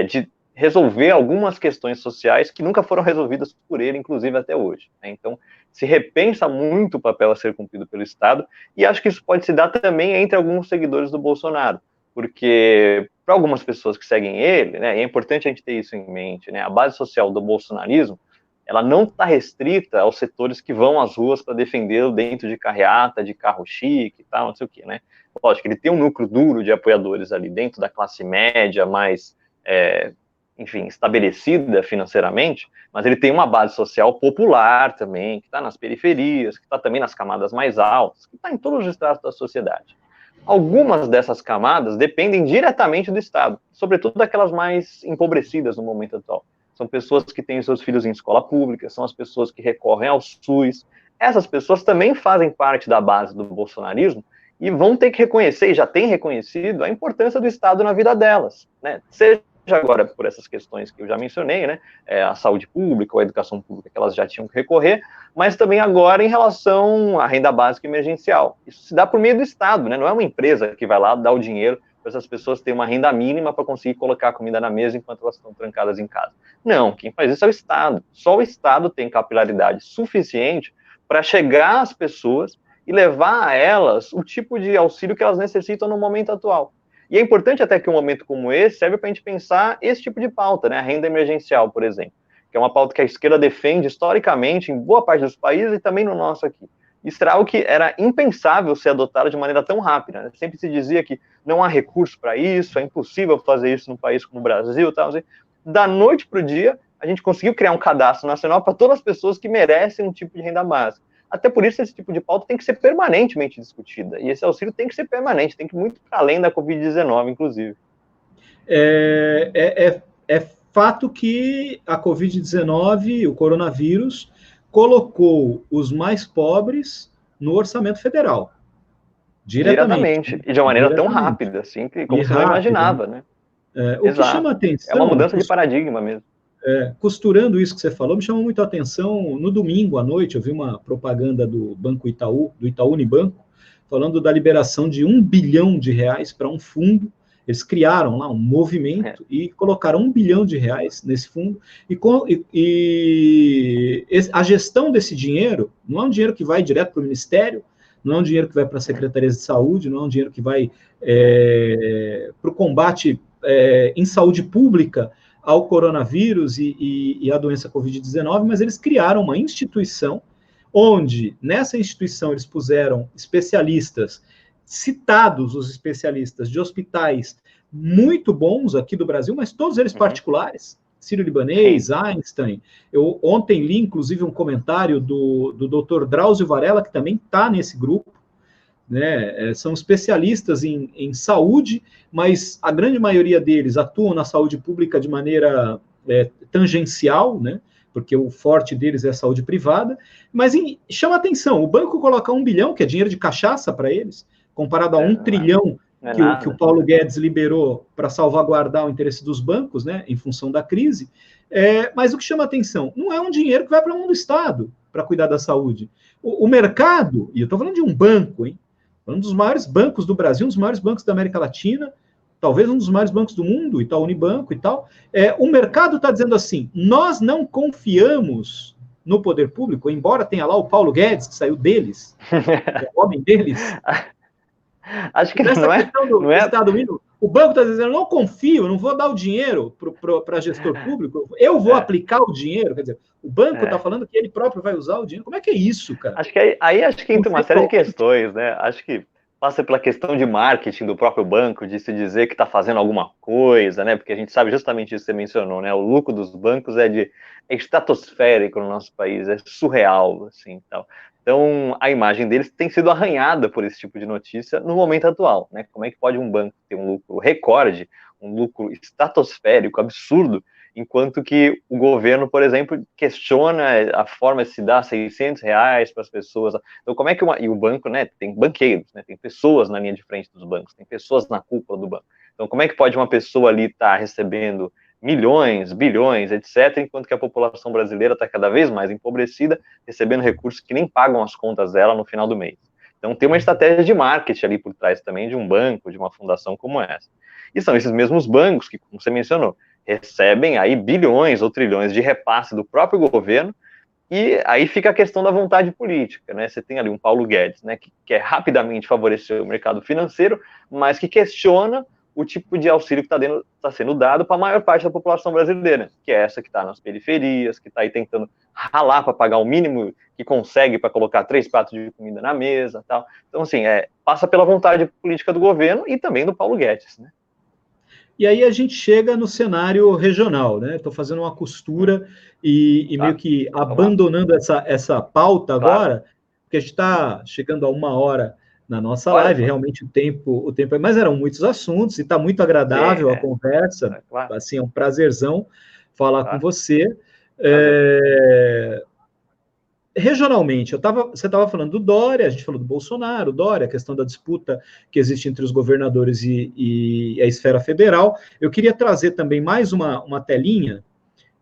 de resolver algumas questões sociais que nunca foram resolvidas por ele, inclusive até hoje, né? Então, se repensa muito o papel a ser cumprido pelo Estado, e acho que isso pode se dar também entre alguns seguidores do Bolsonaro, porque para algumas pessoas que seguem ele, né, e é importante a gente ter isso em mente, né, a base social do bolsonarismo, ela não está restrita aos setores que vão às ruas para defendê-lo dentro de carreata, de carro chique e tal, não sei o quê, né? Lógico, ele tem um núcleo duro de apoiadores ali dentro da classe média, mais enfim, estabelecida financeiramente, mas ele tem uma base social popular também, que está nas periferias, que está também nas camadas mais altas, que está em todos os estratos da sociedade. Algumas dessas camadas dependem diretamente do Estado, sobretudo daquelas mais empobrecidas no momento atual. São pessoas que têm seus filhos em escola pública, são as pessoas que recorrem ao SUS. Essas pessoas também fazem parte da base do bolsonarismo e vão ter que reconhecer, e já têm reconhecido, a importância do Estado na vida delas, né? Seja agora por essas questões que eu já mencionei, né, a saúde pública ou a educação pública, que elas já tinham que recorrer, mas também agora em relação à renda básica emergencial. Isso se dá por meio do Estado, né, não é uma empresa que vai lá dar o dinheiro para essas pessoas terem uma renda mínima para conseguir colocar a comida na mesa enquanto elas estão trancadas em casa. Não, quem faz isso é o Estado. Só o Estado tem capilaridade suficiente para chegar às pessoas e levar a elas o tipo de auxílio que elas necessitam no momento atual. E é importante até que um momento como esse serve para a gente pensar esse tipo de pauta, né? A renda emergencial, por exemplo, que é uma pauta que a esquerda defende historicamente em boa parte dos países e também no nosso aqui. Isso era algo que era impensável ser adotado de maneira tão rápida, né? Sempre se dizia que não há recurso para isso, é impossível fazer isso num país como o Brasil, tal, assim. Da noite para o dia, a gente conseguiu criar um cadastro nacional para todas as pessoas que merecem um tipo de renda básica. Até por isso, esse tipo de pauta tem que ser permanentemente discutida. E esse auxílio tem que ser permanente, tem que ir muito para além da Covid-19, inclusive. É fato que a Covid-19, o coronavírus, colocou os mais pobres no orçamento federal. Diretamente. E de uma maneira tão rápida, assim, como você não imaginava, né? O que chama atenção... É uma mudança de paradigma mesmo. Costurando isso que você falou, me chamou muito a atenção, no domingo à noite, eu vi uma propaganda do Banco Itaú, do Itaú Unibanco, falando da liberação de R$1 bilhão para um fundo. Eles criaram lá um movimento e colocaram R$1 bilhão nesse fundo, e a gestão desse dinheiro não é um dinheiro que vai direto para o Ministério, não é um dinheiro que vai para as secretarias de saúde, não é um dinheiro que vai para o combate em saúde pública ao coronavírus e à doença Covid-19, mas eles criaram uma instituição onde, nessa instituição, eles puseram especialistas, citados os especialistas de hospitais muito bons aqui do Brasil, mas todos eles particulares, Sírio-Libanês, Einstein. Eu ontem li, inclusive, um comentário do Dr. Drauzio Varela, que também está nesse grupo, né? São especialistas em saúde, mas a grande maioria deles atuam na saúde pública de maneira tangencial, né? Porque o forte deles é a saúde privada, mas chama atenção, o banco coloca R$1 bilhão, que é dinheiro de cachaça para eles, comparado a 1 trilhão que o Paulo Guedes liberou para salvaguardar o interesse dos bancos, né, em função da crise. Mas o que chama atenção, não é um dinheiro que vai para a mão do Estado para cuidar da saúde. O mercado, e eu estou falando de um banco, hein? Um dos maiores bancos do Brasil, um dos maiores bancos da América Latina, talvez um dos maiores bancos do mundo, Itaú Unibanco e tal. O mercado está dizendo assim, nós não confiamos no poder público, embora tenha lá o Paulo Guedes, que saiu deles, é o homem deles. Acho que Nessa não é. questão do Não é Estado mínimo, o banco está dizendo, eu não confio, eu não vou dar o dinheiro para gestor público, eu vou aplicar o dinheiro, quer dizer, o banco está falando que ele próprio vai usar o dinheiro. Como é que é isso, cara? Acho que aí acho que entra uma série de questões, né? Acho que passa pela questão de marketing do próprio banco, de se dizer que está fazendo alguma coisa, né? Porque a gente sabe justamente isso que você mencionou, né? O lucro dos bancos é estratosférico no nosso país, é surreal, assim, tal. Então, a imagem deles tem sido arranhada por esse tipo de notícia no momento atual, né? Como é que pode um banco ter um lucro recorde, um lucro estratosférico, absurdo, enquanto que o governo, por exemplo, questiona a forma de se dar R$ 600 para as pessoas. Então, como é que e o banco, né, tem banqueiros, né, tem pessoas na linha de frente dos bancos, tem pessoas na cúpula do banco. Então, como é que pode uma pessoa ali estar recebendo milhões, bilhões, etc., enquanto que a população brasileira está cada vez mais empobrecida, recebendo recursos que nem pagam as contas dela no final do mês. Então, tem uma estratégia de marketing ali por trás também de um banco, de uma fundação como essa. E são esses mesmos bancos que, como você mencionou, recebem aí bilhões ou trilhões de repasse do próprio governo, e aí fica a questão da vontade política, né? Você tem ali um Paulo Guedes, né, que quer rapidamente favorecer o mercado financeiro, mas que questiona o tipo de auxílio que está sendo dado para a maior parte da população brasileira, que é essa que está nas periferias, que está aí tentando ralar para pagar o mínimo que consegue para colocar 3 pratos de comida na mesa, tal. Então, assim, passa pela vontade política do governo e também do Paulo Guedes, né? E aí a gente chega no cenário regional, né? Estou fazendo uma costura e meio que abandonando essa pauta agora, porque a gente está chegando a 1 hora na nossa live, realmente o tempo é, mas eram muitos assuntos e está muito agradável a conversa, assim, é um prazerzão falar com você. Regionalmente, você estava falando do Dória, a gente falou do Bolsonaro, Dória, a questão da disputa que existe entre os governadores e a esfera federal. Eu queria trazer também mais uma telinha,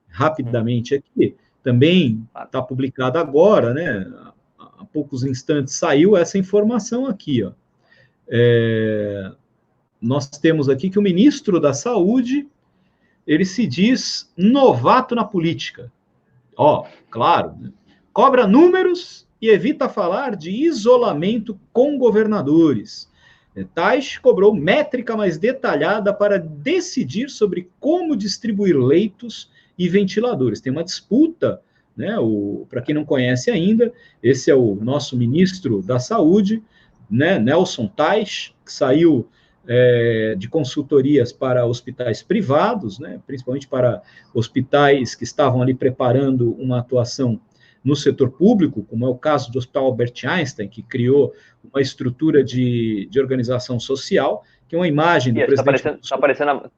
rapidamente aqui, também está publicada agora, né? Há poucos instantes saiu essa informação aqui, ó. Nós temos aqui que o ministro da Saúde, ele se diz novato na política. Ó, claro, né? Cobra números e evita falar de isolamento com governadores. Tais cobrou métrica mais detalhada para decidir sobre como distribuir leitos e ventiladores. Tem uma disputa, né? Para quem não conhece ainda, esse é o nosso ministro da Saúde, né? Nelson Tais, que saiu de consultorias para hospitais privados, né, principalmente para hospitais que estavam ali preparando uma atuação no setor público, como é o caso do Hospital Albert Einstein, que criou uma estrutura de organização social, que é uma imagem do presidente... Está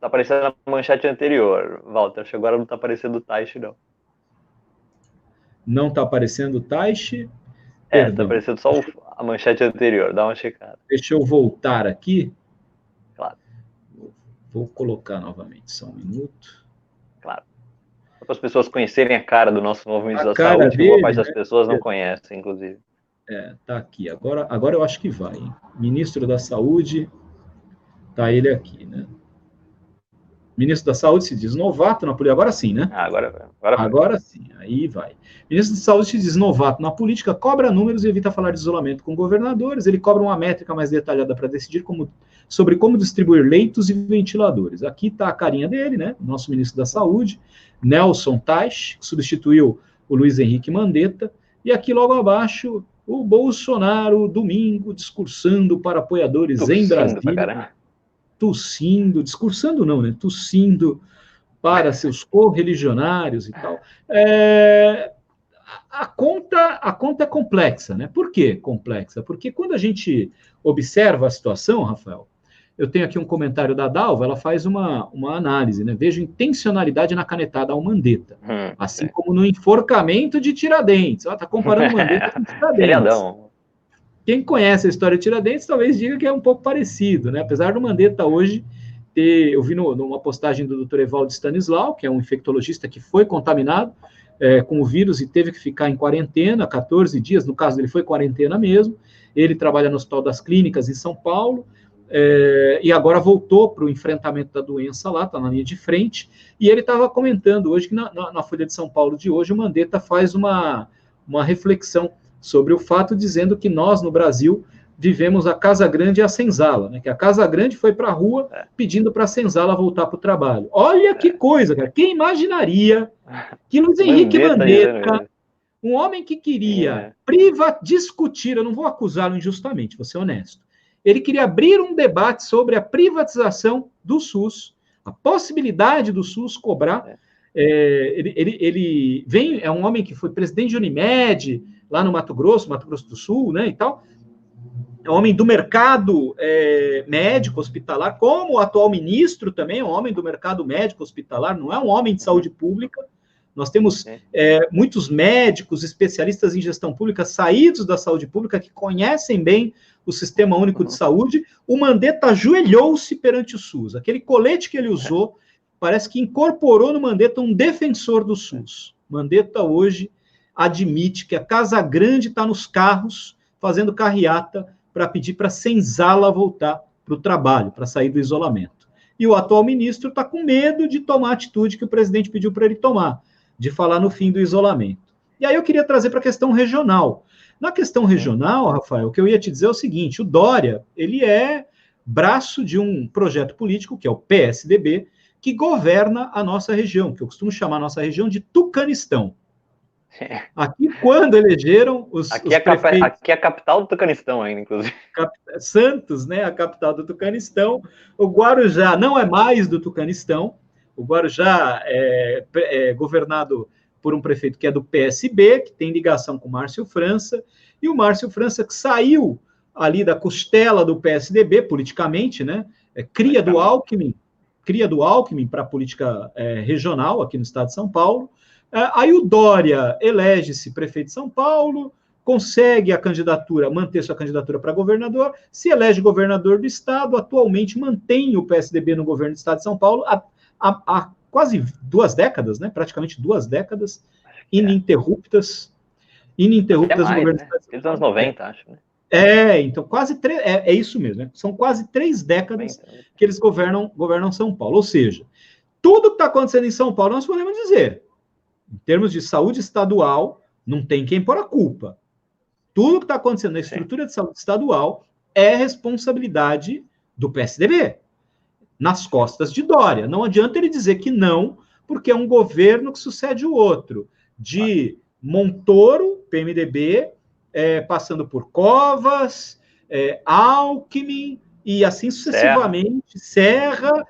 aparecendo a manchete anterior, Walter, acho que agora não está aparecendo o Taishi, não. Não está aparecendo o Taishi? Está aparecendo só a manchete anterior, dá uma checada. Deixa eu voltar aqui. Claro. Vou colocar novamente, só um minuto. Claro. Para as pessoas conhecerem a cara do nosso novo ministro da Saúde, que boa parte das pessoas não conhecem, inclusive. Tá aqui. Agora eu acho que vai, hein? Ministro da Saúde, tá ele aqui, né? Ministro da Saúde se diz novato na política. Agora sim, né? Agora sim, aí vai. Ministro da Saúde se diz novato na política, cobra números e evita falar de isolamento com governadores. Ele cobra uma métrica mais detalhada para decidir sobre como distribuir leitos e ventiladores. Aqui está a carinha dele, né? Nosso ministro da Saúde, Nelson Tais, que substituiu o Luiz Henrique Mandetta. E aqui logo abaixo, o Bolsonaro, domingo, discursando para apoiadores em Brasília. Discursando não, né? Tossindo para seus correligionários e tal. A conta é complexa, né? Por que complexa? Porque quando a gente observa a situação, Rafael, eu tenho aqui um comentário da Dalva, ela faz uma análise, né? Vejo intencionalidade na canetada ao Mandetta, assim como no enforcamento de Tiradentes. Ela está comparando Mandetta com Tiradentes. Quem conhece a história de Tiradentes talvez diga que é um pouco parecido, né? Apesar do Mandetta hoje eu vi numa postagem do Dr. Evaldo Stanislau, que é um infectologista que foi contaminado com o vírus e teve que ficar em quarentena, 14 dias, no caso dele foi quarentena mesmo. Ele trabalha no Hospital das Clínicas em São Paulo, e agora voltou para o enfrentamento da doença lá, está na linha de frente, e ele estava comentando hoje que na Folha de São Paulo de hoje o Mandetta faz uma reflexão sobre o fato, dizendo que nós, no Brasil, vivemos a Casa Grande e a Senzala, né? Que a Casa Grande foi para a rua pedindo para a Senzala voltar para o trabalho. Olha que coisa, cara. Quem imaginaria que Luiz Henrique Mandetta, um homem que queria discutir, eu não vou acusá-lo injustamente, vou ser honesto, ele queria abrir um debate sobre a privatização do SUS, a possibilidade do SUS cobrar. Ele vem, é um homem que foi presidente de Unimed, lá no Mato Grosso do Sul, né, e tal. É um homem do mercado médico hospitalar, como o atual ministro também é um homem do mercado médico hospitalar, não é um homem de saúde pública. Nós temos muitos médicos, especialistas em gestão pública, saídos da saúde pública, que conhecem bem o Sistema Único de Saúde. O Mandetta ajoelhou-se perante o SUS. Aquele colete que ele usou, parece que incorporou no Mandetta um defensor do SUS. Mandetta hoje admite que a Casa Grande está nos carros, fazendo carreata para pedir para a Senzala voltar para o trabalho, para sair do isolamento. E o atual ministro está com medo de tomar a atitude que o presidente pediu para ele tomar, de falar no fim do isolamento. E aí eu queria trazer para a questão regional. Na questão regional, Rafael, o que eu ia te dizer é o seguinte, o Dória, ele é braço de um projeto político, que é o PSDB, que governa a nossa região, que eu costumo chamar a nossa região de Tucanistão. Aqui, quando elegeram os prefeitos... Aqui é a capital do Tucanistão ainda, inclusive. Santos, né, a capital do Tucanistão. O Guarujá não é mais do Tucanistão. O Guarujá é governado por um prefeito que é do PSB, que tem ligação com o Márcio França, e o Márcio França, que saiu ali da costela do PSDB, politicamente, né, cria do Alckmin para a política regional aqui no estado de São Paulo. Aí o Dória elege-se prefeito de São Paulo, consegue manter sua candidatura para governador, se elege governador do estado, atualmente mantém o PSDB no governo do estado de São Paulo há quase 2 décadas, né? Praticamente 2 décadas, ininterruptas no governo do estado de São Paulo. Desde os anos 90, acho, né? Então quase 3, é isso mesmo, né? São quase 3 décadas que eles governam São Paulo, ou seja, tudo que está acontecendo em São Paulo nós podemos dizer, em termos de saúde estadual, não tem quem pôr a culpa. Tudo que está acontecendo na estrutura de saúde estadual é responsabilidade do PSDB, nas costas de Dória. Não adianta ele dizer que não, porque é um governo que sucede o outro. De Montoro, PMDB, passando por Covas, Alckmin, e assim sucessivamente, Serra,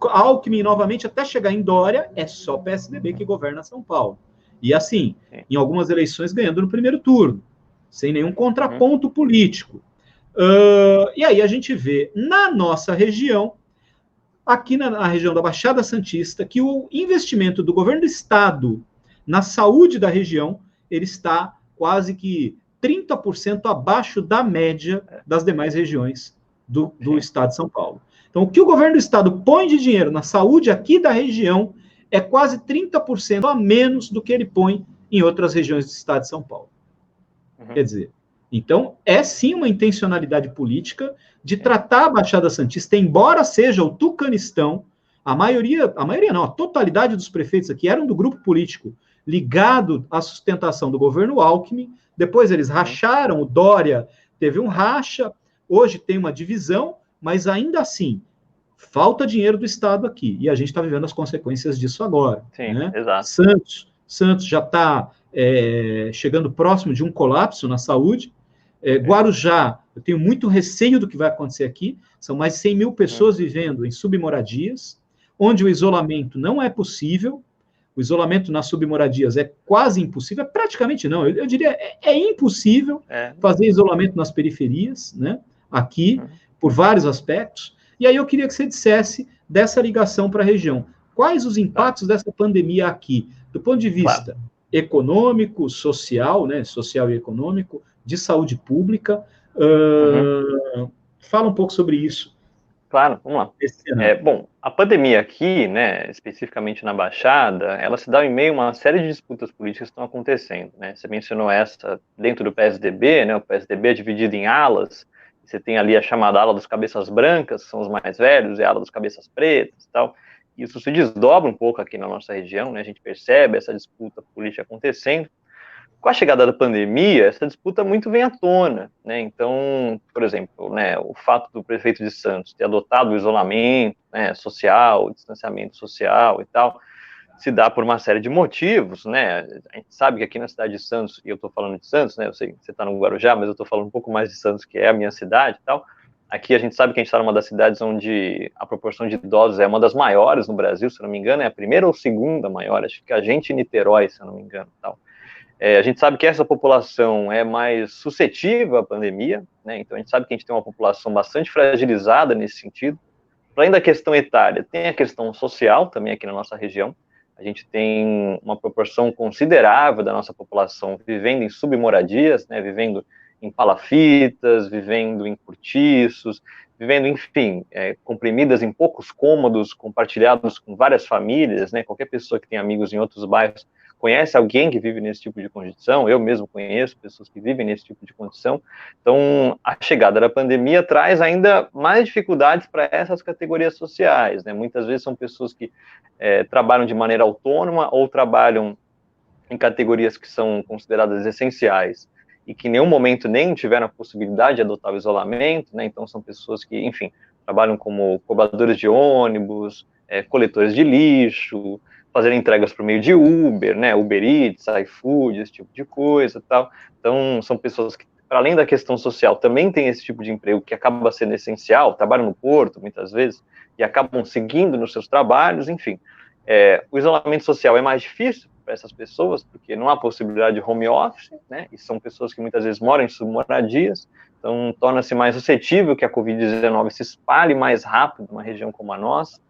Alckmin novamente, até chegar em Dória, é só PSDB que governa São Paulo. E assim, em algumas eleições ganhando no primeiro turno, sem nenhum contraponto político. E aí a gente vê na nossa região, aqui na região da Baixada Santista, que o investimento do governo do estado na saúde da região, ele está quase que 30% abaixo da média das demais regiões do estado de São Paulo. Então, o que o governo do estado põe de dinheiro na saúde aqui da região é quase 30% a menos do que ele põe em outras regiões do estado de São Paulo. Quer dizer, então, é sim uma intencionalidade política de tratar a Baixada Santista, embora seja o Tucanistão, a maioria não, a totalidade dos prefeitos aqui eram do grupo político ligado à sustentação do governo Alckmin, depois eles racharam, o Dória teve um racha, hoje tem uma divisão, mas ainda assim, falta dinheiro do Estado aqui, e a gente está vivendo as consequências disso agora. Sim, né? Exato. Santos já está chegando próximo de um colapso na saúde. Guarujá, eu tenho muito receio do que vai acontecer aqui, são mais de 100 mil pessoas vivendo em submoradias, onde o isolamento não é possível, o isolamento nas submoradias é quase impossível, praticamente não, eu diria, impossível fazer isolamento nas periferias, né, aqui, por vários aspectos, e aí eu queria que você dissesse dessa ligação para a região. Quais os impactos dessa pandemia aqui, do ponto de vista econômico, social, né, social e econômico, de saúde pública? Fala um pouco sobre isso. Claro, vamos lá. Bom, a pandemia aqui, né, especificamente na Baixada, ela se dá em meio a uma série de disputas políticas que estão acontecendo, né? Você mencionou essa dentro do PSDB, né? O PSDB é dividido em alas. Você tem ali a chamada ala dos cabeças brancas, que são os mais velhos, e a ala dos cabeças pretas e tal. Isso se desdobra um pouco aqui na nossa região, né? A gente percebe essa disputa política acontecendo. Com a chegada da pandemia, essa disputa muito vem à tona, né? Então, por exemplo, né, o fato do prefeito de Santos ter adotado o isolamento, né, social, o distanciamento social e tal, se dá por uma série de motivos, né? A gente sabe que aqui na cidade de Santos, e eu estou falando de Santos, né? Eu sei que você está no Guarujá, mas eu estou falando um pouco mais de Santos, que é a minha cidade e tal. Aqui a gente sabe que a gente está numa das cidades onde a proporção de idosos é uma das maiores no Brasil, se não me engano, é a primeira ou segunda maior, acho que a gente em Niterói, se não me engano, tal. A gente sabe que essa população é mais suscetível à pandemia, né? Então a gente sabe que a gente tem uma população bastante fragilizada nesse sentido. Além da questão etária, tem a questão social também aqui na nossa região. A gente tem uma proporção considerável da nossa população vivendo em submoradias, né? Vivendo em palafitas, vivendo em cortiços, vivendo, enfim, comprimidas em poucos cômodos, compartilhados com várias famílias, né? Qualquer pessoa que tem amigos em outros bairros conhece alguém que vive nesse tipo de condição, eu mesmo conheço pessoas que vivem nesse tipo de condição. Então, a chegada da pandemia traz ainda mais dificuldades para essas categorias sociais, né? Muitas vezes são pessoas que trabalham de maneira autônoma ou trabalham em categorias que são consideradas essenciais e que em nenhum momento nem tiveram a possibilidade de adotar o isolamento, né? Então, são pessoas que, enfim, trabalham como cobradores de ônibus, coletores de lixo, fazer entregas por meio de Uber, né, Uber Eats, iFood, esse tipo de coisa, tal. Então, são pessoas que, para além da questão social, também têm esse tipo de emprego que acaba sendo essencial, trabalham no porto, muitas vezes, e acabam seguindo nos seus trabalhos, enfim. O isolamento social é mais difícil para essas pessoas, porque não há possibilidade de home office, né, e são pessoas que muitas vezes moram em submoradias, então torna-se mais suscetível que a Covid-19 se espalhe mais rápido numa região como a nossa.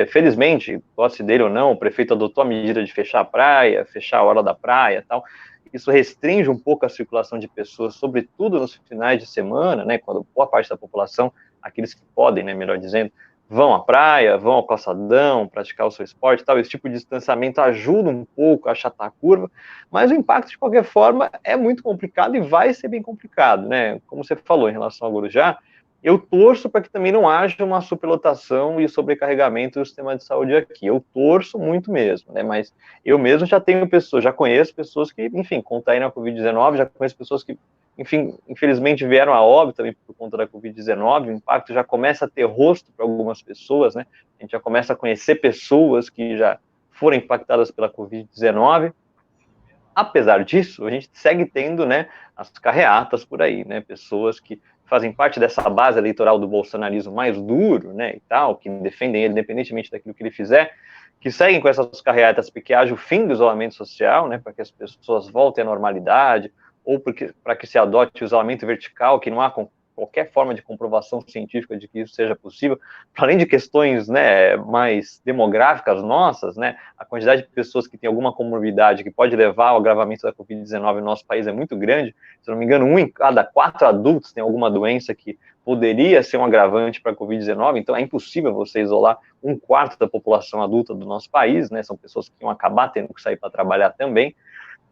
Felizmente, goste dele ou não, o prefeito adotou a medida de fechar a praia, fechar a hora da praia e tal. Isso restringe um pouco a circulação de pessoas, sobretudo nos finais de semana, né, quando boa parte da população, aqueles que podem, né, melhor dizendo, vão à praia, vão ao calçadão, praticar o seu esporte e tal. Esse tipo de distanciamento ajuda um pouco a achatar a curva, mas o impacto, de qualquer forma, é muito complicado e vai ser bem complicado, né? Como você falou em relação ao Guarujá, eu torço para que também não haja uma superlotação e sobrecarregamento do sistema de saúde aqui. Eu torço muito mesmo, né? Mas eu mesmo já tenho pessoas, já conheço pessoas que, enfim, contraíram a Covid-19, já conheço pessoas que, enfim, infelizmente vieram a óbito também por conta da Covid-19. O impacto já começa a ter rosto para algumas pessoas, né? A gente já começa a conhecer pessoas que já foram impactadas pela Covid-19. Apesar disso, a gente segue tendo, né, as carreatas por aí, né, pessoas que fazem parte dessa base eleitoral do bolsonarismo mais duro, né, e tal, que defendem ele independentemente daquilo que ele fizer, que seguem com essas carreatas porque haja o fim do isolamento social, né, para que as pessoas voltem à normalidade, ou para que se adote o isolamento vertical, que não há qualquer forma de comprovação científica de que isso seja possível, além de questões, né, mais demográficas nossas, né, a quantidade de pessoas que têm alguma comorbidade que pode levar ao agravamento da Covid-19 no nosso país é muito grande. Se não me engano, 1 em cada 4 adultos tem alguma doença que poderia ser um agravante para a Covid-19, então é impossível você isolar 1/4 da população adulta do nosso país, né, são pessoas que iam acabar tendo que sair para trabalhar também.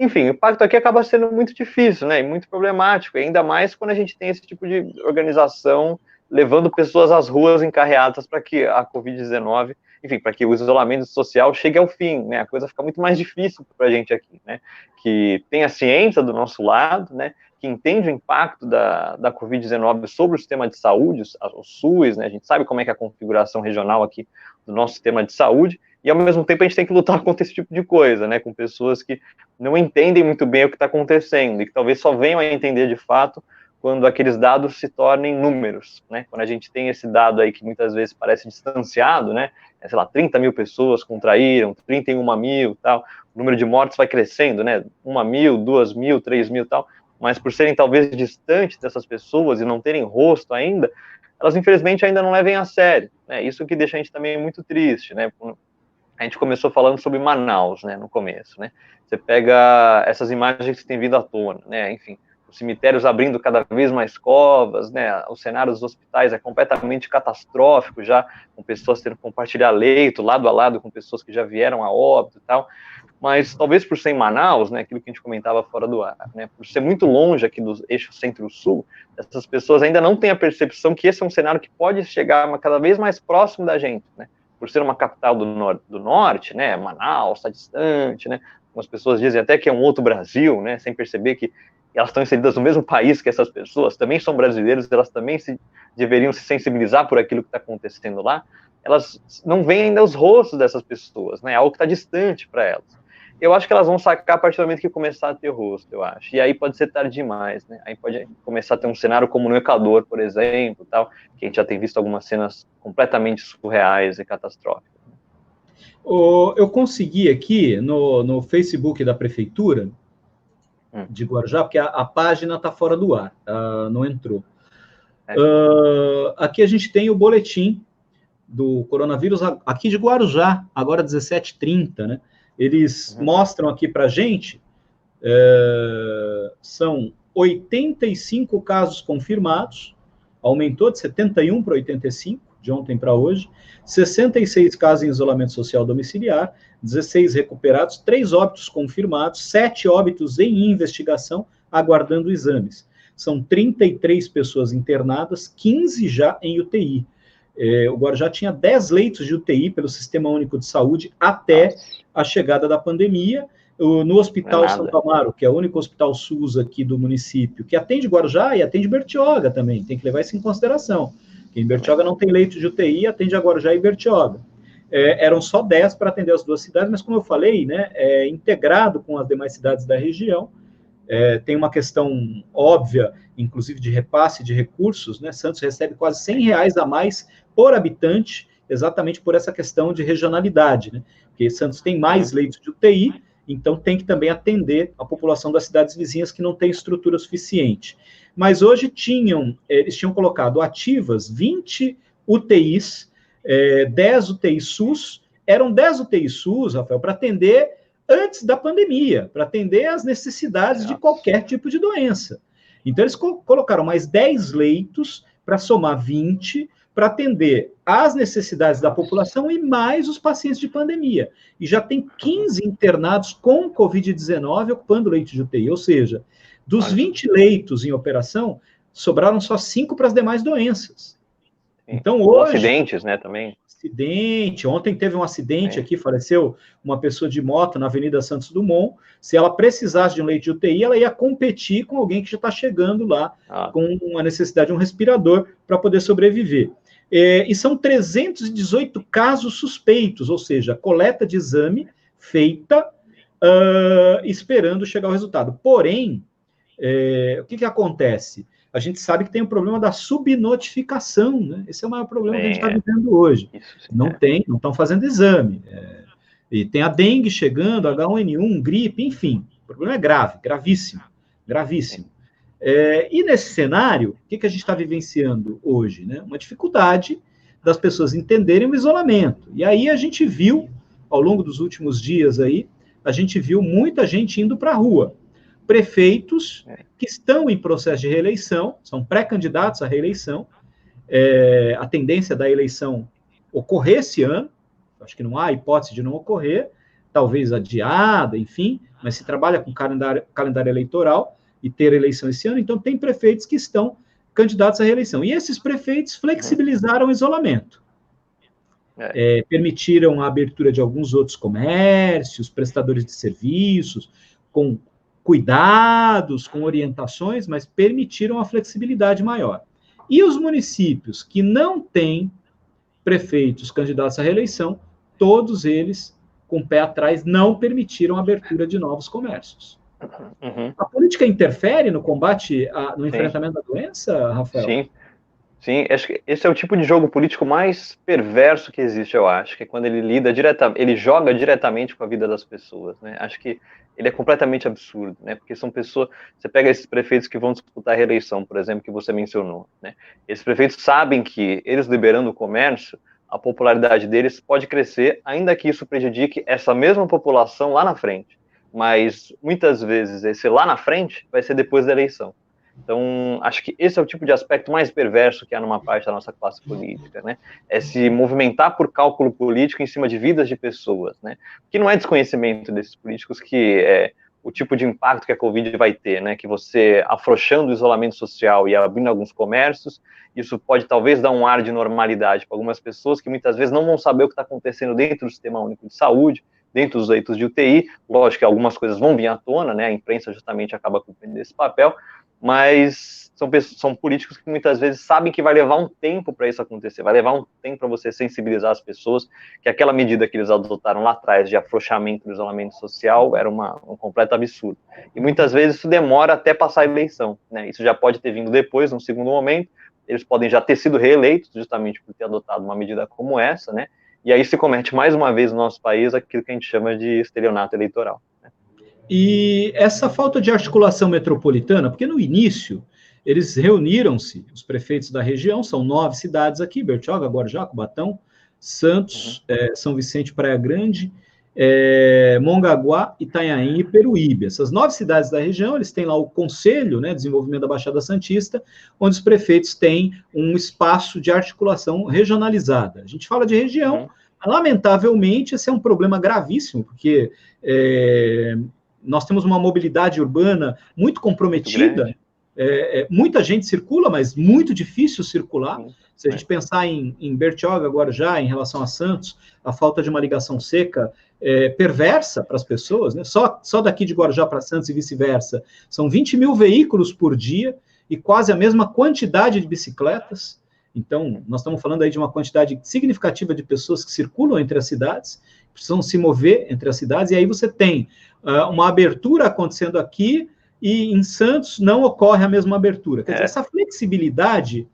Enfim, o impacto aqui acaba sendo muito difícil, né, e muito problemático, ainda mais quando a gente tem esse tipo de organização levando pessoas às ruas em carreatas para que a Covid-19, enfim, para que o isolamento social chegue ao fim, né, a coisa fica muito mais difícil para a gente aqui, né, que tem a ciência do nosso lado, né, que entende o impacto da Covid-19 sobre o sistema de saúde, o SUS, né, a gente sabe como é que é a configuração regional aqui do nosso sistema de saúde, e ao mesmo tempo a gente tem que lutar contra esse tipo de coisa, né, com pessoas que não entendem muito bem o que está acontecendo e que talvez só venham a entender de fato quando aqueles dados se tornem números, né? Quando a gente tem esse dado aí que muitas vezes parece distanciado, né? Sei lá, 30 mil pessoas contraíram, 31 mil, tal. O número de mortes vai crescendo, né? 1.000, 2.000, 3.000, tal. Mas por serem talvez distantes dessas pessoas e não terem rosto ainda, elas infelizmente ainda não levem a sério, né? Isso que deixa a gente também muito triste, né? A gente começou falando sobre Manaus, né, no começo, né? Você pega essas imagens que têm vindo à tona, né? Enfim, os cemitérios abrindo cada vez mais covas, né? O cenário dos hospitais é completamente catastrófico já, com pessoas tendo que compartilhar leito lado a lado com pessoas que já vieram a óbito e tal. Mas talvez por ser em Manaus, né, aquilo que a gente comentava fora do ar, né, por ser muito longe aqui do eixo centro-sul, essas pessoas ainda não têm a percepção que esse é um cenário que pode chegar cada vez mais próximo da gente, né? Por ser uma capital do norte, né, Manaus está distante, né, algumas pessoas dizem até que é um outro Brasil, né, sem perceber que elas estão inseridas no mesmo país que essas pessoas, também são brasileiros, elas também deveriam se sensibilizar por aquilo que está acontecendo lá, elas não veem ainda os rostos dessas pessoas, né, algo que está distante para elas. Eu acho que elas vão sacar a partir do momento que começar a ter rosto, eu acho. E aí pode ser tarde demais, né? Aí pode começar a ter um cenário como no Equador, por exemplo, tal, que a gente já tem visto algumas cenas completamente surreais e catastróficas. Eu consegui aqui no Facebook da Prefeitura de Guarujá, porque a página está fora do ar, não entrou. Aqui a gente tem o boletim do coronavírus aqui de Guarujá, agora 17h30, né? Eles mostram aqui para a gente, são 85 casos confirmados, aumentou de 71 para 85, de ontem para hoje, 66 casos em isolamento social domiciliar, 16 recuperados, 3 óbitos confirmados, 7 óbitos em investigação, aguardando exames. São 33 pessoas internadas, 15 já em UTI. O Guarujá tinha 10 leitos de UTI pelo Sistema Único de Saúde até a chegada da pandemia. No Hospital Santo Amaro, que é o único hospital SUS aqui do município, que atende Guarujá e atende Bertioga também, tem que levar isso em consideração. Porque em Bertioga não tem leito de UTI, atende a Guarujá e Bertioga. Eram só 10 para atender as duas cidades, mas como eu falei, né, integrado com as demais cidades da região, tem uma questão óbvia, inclusive de repasse de recursos, né? Santos recebe quase R$100 a mais por habitante, exatamente por essa questão de regionalidade, né? Porque Santos tem mais leitos de UTI, então tem que também atender a população das cidades vizinhas que não tem estrutura suficiente. Mas hoje eles tinham colocado ativas 20 UTIs, 10 UTIs SUS, eram 10 UTIs SUS, Rafael, para atender antes da pandemia, para atender às necessidades de qualquer tipo de doença. Então, eles colocaram mais 10 leitos para somar 20, para atender às necessidades da população e mais os pacientes de pandemia. E já tem 15 internados com Covid-19 ocupando leito de UTI, ou seja, dos 20 leitos em operação, sobraram só 5 para as demais doenças. Então, hoje... acidentes, né, também. Ontem teve um acidente aqui, faleceu uma pessoa de moto na Avenida Santos Dumont. Se ela precisasse de um leito de UTI, ela ia competir com alguém que já está chegando lá com a necessidade de um respirador para poder sobreviver. E são 318 casos suspeitos, ou seja, coleta de exame feita esperando chegar o resultado. Porém, o que acontece? A gente sabe que tem o problema da subnotificação, né? Esse é o maior problema que a gente está vivendo hoje. Não estão fazendo exame. E tem a dengue chegando, H1N1, gripe, enfim. O problema é grave, gravíssimo, gravíssimo. E nesse cenário, o que a gente está vivenciando hoje? Né? Uma dificuldade das pessoas entenderem o isolamento. E aí a gente viu, ao longo dos últimos dias aí, a gente viu muita gente indo para a rua. Prefeitos que estão em processo de reeleição, são pré-candidatos à reeleição, a tendência da eleição ocorrer esse ano, acho que não há hipótese de não ocorrer, talvez adiada, enfim, mas se trabalha com calendário eleitoral e ter eleição esse ano, então tem prefeitos que estão candidatos à reeleição. E esses prefeitos flexibilizaram o isolamento. Permitiram a abertura de alguns outros comércios, prestadores de serviços, com cuidados, com orientações, mas permitiram a flexibilidade maior. E os municípios que não têm prefeitos candidatos à reeleição, todos eles, com o pé atrás, não permitiram a abertura de novos comércios. A política interfere no combate, no enfrentamento da doença, Rafael? Sim, acho que esse é o tipo de jogo político mais perverso que existe, eu acho, que é quando ele ele joga diretamente com a vida das pessoas, né? Acho que ele é completamente absurdo, né? Porque são pessoas, você pega esses prefeitos que vão disputar a reeleição, por exemplo, que você mencionou, né? Esses prefeitos sabem que eles liberando o comércio, a popularidade deles pode crescer, ainda que isso prejudique essa mesma população lá na frente. Mas muitas vezes esse lá na frente vai ser depois da eleição. Então, acho que esse é o tipo de aspecto mais perverso que há numa parte da nossa classe política, né? É se movimentar por cálculo político em cima de vidas de pessoas, né? Que não é desconhecimento desses políticos que o tipo de impacto que a Covid vai ter, né? Que você afrouxando o isolamento social e abrindo alguns comércios, isso pode talvez dar um ar de normalidade para algumas pessoas que muitas vezes não vão saber o que está acontecendo dentro do Sistema Único de Saúde, dentro dos leitos de UTI. Lógico que algumas coisas vão vir à tona, né? A imprensa justamente acaba cumprindo esse papel, mas são políticos que muitas vezes sabem que vai levar um tempo para isso acontecer, vai levar um tempo para você sensibilizar as pessoas, que aquela medida que eles adotaram lá atrás de afrouxamento do isolamento social era um completo absurdo. E muitas vezes isso demora até passar a eleição, né? Isso já pode ter vindo depois, num segundo momento, eles podem já ter sido reeleitos justamente por ter adotado uma medida como essa, né? E aí se comete mais uma vez no nosso país aquilo que a gente chama de estelionato eleitoral. E essa falta de articulação metropolitana, porque no início eles reuniram-se, os prefeitos da região, são 9 cidades aqui, Bertioga, Guarujá, Cubatão, Santos, São Vicente, Praia Grande, Mongaguá, Itanhaém e Peruíbe. Essas 9 cidades da região, eles têm lá o Conselho, né, Desenvolvimento da Baixada Santista, onde os prefeitos têm um espaço de articulação regionalizada. A gente fala de região, lamentavelmente, esse é um problema gravíssimo, porque nós temos uma mobilidade urbana muito comprometida, muita gente circula, mas muito difícil circular. Se a gente pensar em Bertioga, agora já, em relação a Santos, a falta de uma ligação seca perversa para as pessoas, né? Só daqui de Guarujá para Santos e vice-versa, são 20 mil veículos por dia e quase a mesma quantidade de bicicletas. Então, nós estamos falando aí de uma quantidade significativa de pessoas que circulam entre as cidades, precisam se mover entre as cidades, e aí você tem uma abertura acontecendo aqui, e em Santos não ocorre a mesma abertura. Quer dizer, essa flexibilidade,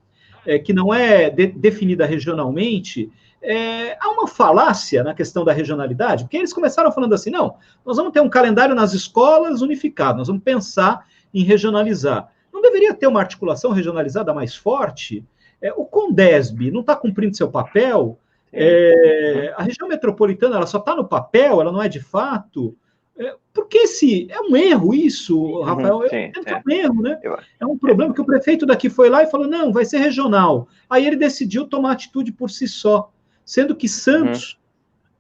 que não é definida regionalmente, há uma falácia na questão da regionalidade, porque eles começaram falando assim, não, nós vamos ter um calendário nas escolas unificado, nós vamos pensar em regionalizar. Não deveria ter uma articulação regionalizada mais forte? O Condesb não está cumprindo seu papel? A região metropolitana ela só está no papel, ela não é de fato? Porque é um erro isso, Rafael, é um erro, né? É um problema que o prefeito daqui foi lá e falou, não, vai ser regional. Aí ele decidiu tomar atitude por si só, sendo que Santos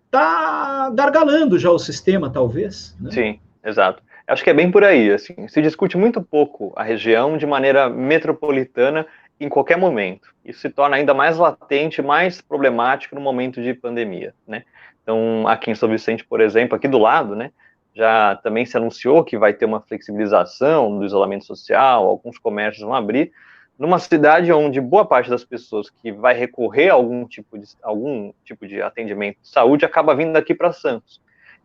está gargalando já o sistema, talvez. Né? Sim, exato. Acho que é bem por aí, assim, se discute muito pouco a região de maneira metropolitana em qualquer momento. Isso se torna ainda mais latente, mais problemático no momento de pandemia, né? Então, aqui em São Vicente, por exemplo, aqui do lado, né, já também se anunciou que vai ter uma flexibilização do isolamento social, alguns comércios vão abrir, numa cidade onde boa parte das pessoas que vai recorrer a algum tipo de atendimento de saúde acaba vindo aqui para Santos.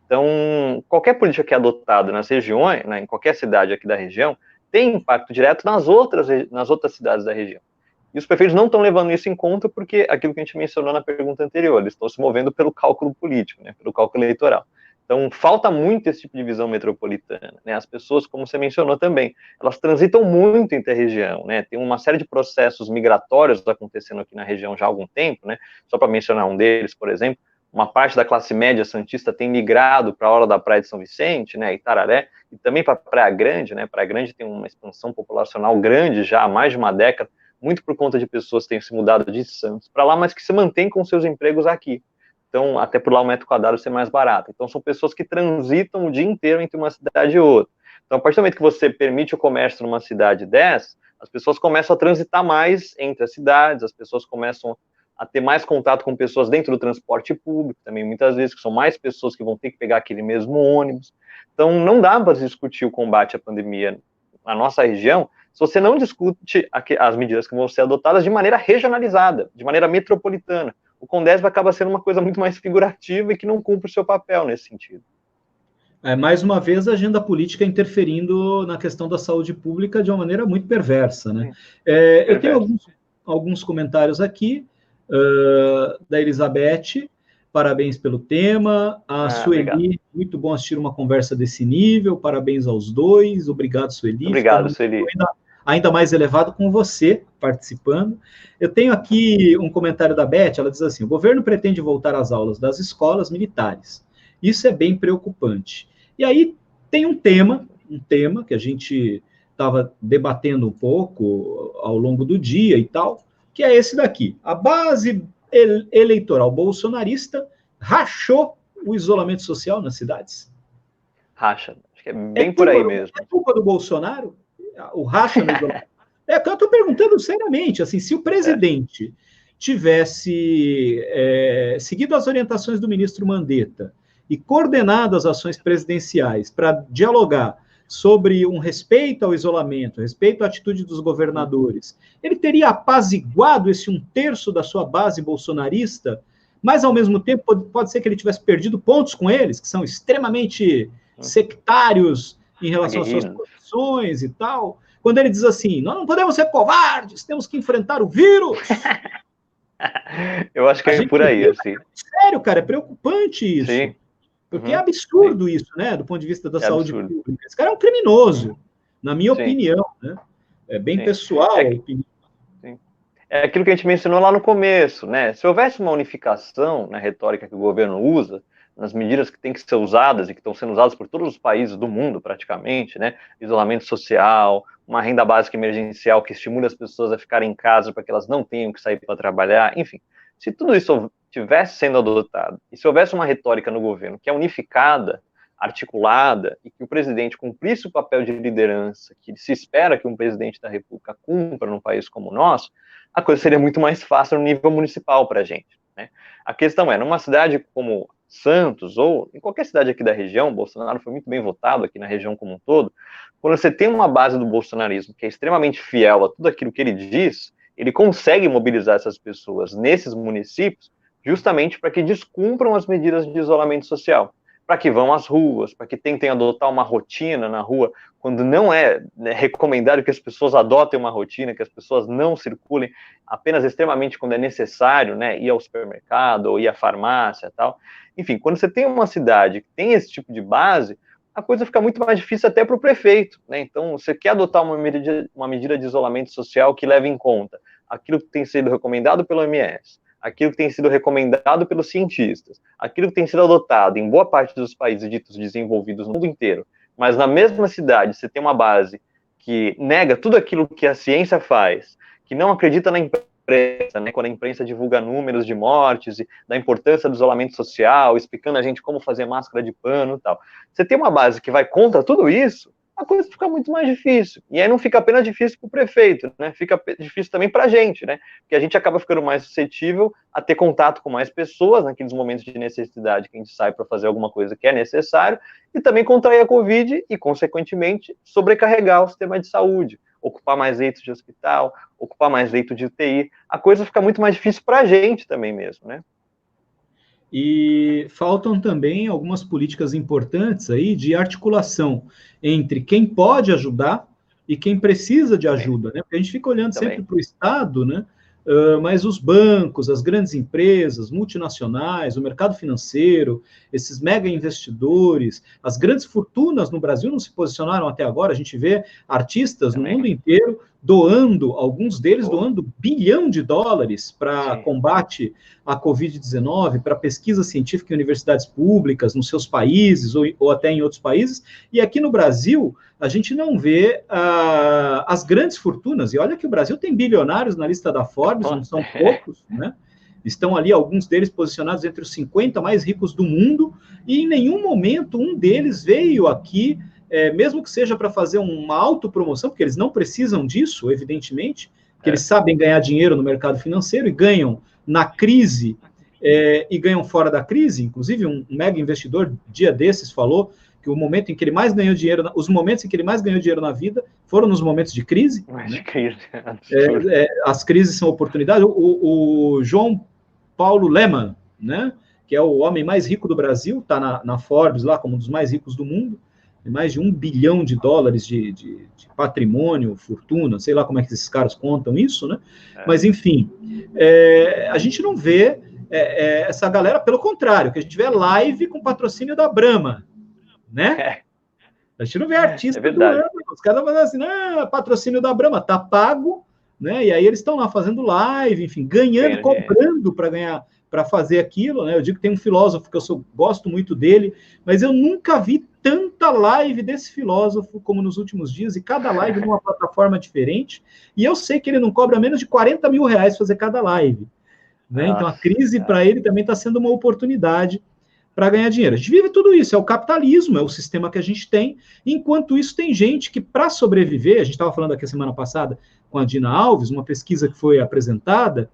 Então, qualquer política que é adotada nas regiões, né, em qualquer cidade aqui da região, tem impacto direto nas outras cidades da região. E os prefeitos não estão levando isso em conta porque aquilo que a gente mencionou na pergunta anterior, eles estão se movendo pelo cálculo político, né, pelo cálculo eleitoral. Então, falta muito esse tipo de visão metropolitana, né? As pessoas, como você mencionou também, elas transitam muito entre a região, né? Tem uma série de processos migratórios acontecendo aqui na região já há algum tempo, né? Só para mencionar um deles, por exemplo, uma parte da classe média santista tem migrado para a orla da Praia de São Vicente, né, Itararé, e também para Praia Grande, né? Praia Grande tem uma expansão populacional grande já há mais de uma década, muito por conta de pessoas que têm se mudado de Santos para lá, mas que se mantêm com seus empregos aqui. Então, até por lá o metro quadrado ser mais barato. Então, são pessoas que transitam o dia inteiro entre uma cidade e outra. Então, a partir do momento que você permite o comércio numa cidade dessa, as pessoas começam a transitar mais entre as cidades, as pessoas começam a ter mais contato com pessoas dentro do transporte público, também muitas vezes, que são mais pessoas que vão ter que pegar aquele mesmo ônibus. Então, não dá para discutir o combate à pandemia na nossa região se você não discute as medidas que vão ser adotadas de maneira regionalizada, de maneira metropolitana. O Condesb acaba sendo uma coisa muito mais figurativa e que não cumpre o seu papel nesse sentido. Mais uma vez, a agenda política interferindo na questão da saúde pública de uma maneira muito perversa. Né? Eu tenho alguns comentários aqui, da Elizabeth, parabéns pelo tema. A Sueli, obrigado. Muito bom assistir uma conversa desse nível, parabéns aos dois, obrigado, Sueli. Obrigado, Sueli. Ainda mais elevado com você participando. Eu tenho aqui um comentário da Beth, ela diz assim, o governo pretende voltar às aulas das escolas militares. Isso é bem preocupante. E aí tem um tema que a gente estava debatendo um pouco ao longo do dia e tal, que é esse daqui. A base eleitoral bolsonarista rachou o isolamento social nas cidades. Racha, acho que é bem por aí mesmo. É culpa do Bolsonaro? O racha no isolamento. Eu estou perguntando seriamente, assim, se o presidente tivesse seguido as orientações do ministro Mandetta e coordenado as ações presidenciais para dialogar sobre um respeito ao isolamento, respeito à atitude dos governadores, ele teria apaziguado esse 1/3 da sua base bolsonarista, mas, ao mesmo tempo, pode ser que ele tivesse perdido pontos com eles, que são extremamente sectários em relação às suas posições e tal. Quando ele diz assim, nós não podemos ser covardes, temos que enfrentar o vírus. Eu acho que é por aí, assim. Sério, cara, é preocupante isso. Sim. Porque é absurdo isso, né, do ponto de vista da saúde pública. Esse cara é um criminoso, na minha opinião, né? É bem pessoal a opinião. É aquilo que a gente mencionou lá no começo, né? Se houvesse uma unificação na retórica que o governo usa, nas medidas que têm que ser usadas e que estão sendo usadas por todos os países do mundo, praticamente, né? Isolamento social, uma renda básica emergencial que estimule as pessoas a ficarem em casa para que elas não tenham que sair para trabalhar, enfim. Se tudo isso estivesse sendo adotado, e se houvesse uma retórica no governo que é unificada, articulada, e que o presidente cumprisse o papel de liderança que se espera que um presidente da República cumpra num país como o nosso, a coisa seria muito mais fácil no nível municipal para a gente, né? A questão é, numa cidade como Santos, ou em qualquer cidade aqui da região, Bolsonaro foi muito bem votado aqui na região como um todo, quando você tem uma base do bolsonarismo que é extremamente fiel a tudo aquilo que ele diz, ele consegue mobilizar essas pessoas nesses municípios justamente para que descumpram as medidas de isolamento social, para que vão às ruas, para que tentem adotar uma rotina na rua, quando não é, né, recomendado que as pessoas adotem uma rotina, que as pessoas não circulem, apenas extremamente quando é necessário, né, ir ao supermercado ou ir à farmácia e tal. Enfim, quando você tem uma cidade que tem esse tipo de base, a coisa fica muito mais difícil até para o prefeito, né? Então, você quer adotar uma medida de isolamento social que leve em conta aquilo que tem sido recomendado pelo OMS, aquilo que tem sido recomendado pelos cientistas, aquilo que tem sido adotado em boa parte dos países ditos desenvolvidos no mundo inteiro, mas na mesma cidade você tem uma base que nega tudo aquilo que a ciência faz, que não acredita na imprensa, né, quando a imprensa divulga números de mortes e da importância do isolamento social, explicando a gente como fazer máscara de pano e tal. Você tem uma base que vai contra tudo isso, a coisa fica muito mais difícil. E aí não fica apenas difícil para o prefeito, né? Fica difícil também para a gente, né? Porque a gente acaba ficando mais suscetível a ter contato com mais pessoas naqueles momentos de necessidade que a gente sai para fazer alguma coisa que é necessário, e também contrair a Covid e, consequentemente, sobrecarregar o sistema de saúde, ocupar mais leitos de hospital, ocupar mais leitos de UTI. A coisa fica muito mais difícil para a gente também mesmo, né? E faltam também algumas políticas importantes aí de articulação entre quem pode ajudar e quem precisa de ajuda, né? Porque a gente fica olhando sempre para o Estado, né? Mas os bancos, as grandes empresas, multinacionais, o mercado financeiro, esses mega investidores, as grandes fortunas no Brasil não se posicionaram até agora. A gente vê artistas no mundo inteiro doando, alguns deles doando $1 bilhão para combate à Covid-19, para pesquisa científica em universidades públicas nos seus países ou até em outros países. E aqui no Brasil, a gente não vê as grandes fortunas. E olha que o Brasil tem bilionários na lista da Forbes, não são poucos, né? Estão ali alguns deles posicionados entre os 50 mais ricos do mundo, e em nenhum momento um deles veio aqui, mesmo que seja para fazer uma autopromoção, porque eles não precisam disso, evidentemente, porque eles sabem ganhar dinheiro no mercado financeiro e ganham na crise e ganham fora da crise. Inclusive, um mega investidor, dia desses, falou que o momento em que ele mais ganhou dinheiro, os momentos em que ele mais ganhou dinheiro na vida foram nos momentos de crise. Né? As crises são oportunidades. O João Paulo Lemann, né, que é o homem mais rico do Brasil, está na Forbes lá como um dos mais ricos do mundo, tem mais de $1 bilhão de patrimônio, fortuna, sei lá como é que esses caras contam isso, né? Mas, enfim, a gente não vê essa galera, pelo contrário, que a gente vê live com patrocínio da Brahma, né? A gente não vê artista do ano, os caras falando assim, patrocínio da Brahma, tá pago, né? E aí eles estão lá fazendo live, enfim, ganhando, cobrando para ganhar, para fazer aquilo, né? Eu digo que tem um filósofo que eu gosto muito dele, mas eu nunca vi tanta live desse filósofo como nos últimos dias, e cada live numa plataforma diferente, e eu sei que ele não cobra menos de R$40 mil fazer cada live, né? Então a crise para ele também está sendo uma oportunidade para ganhar dinheiro. A gente vive tudo isso, é o capitalismo, é o sistema que a gente tem. Enquanto isso, tem gente que, para sobreviver, a gente estava falando aqui a semana passada com a Dina Alves, uma pesquisa que foi apresentada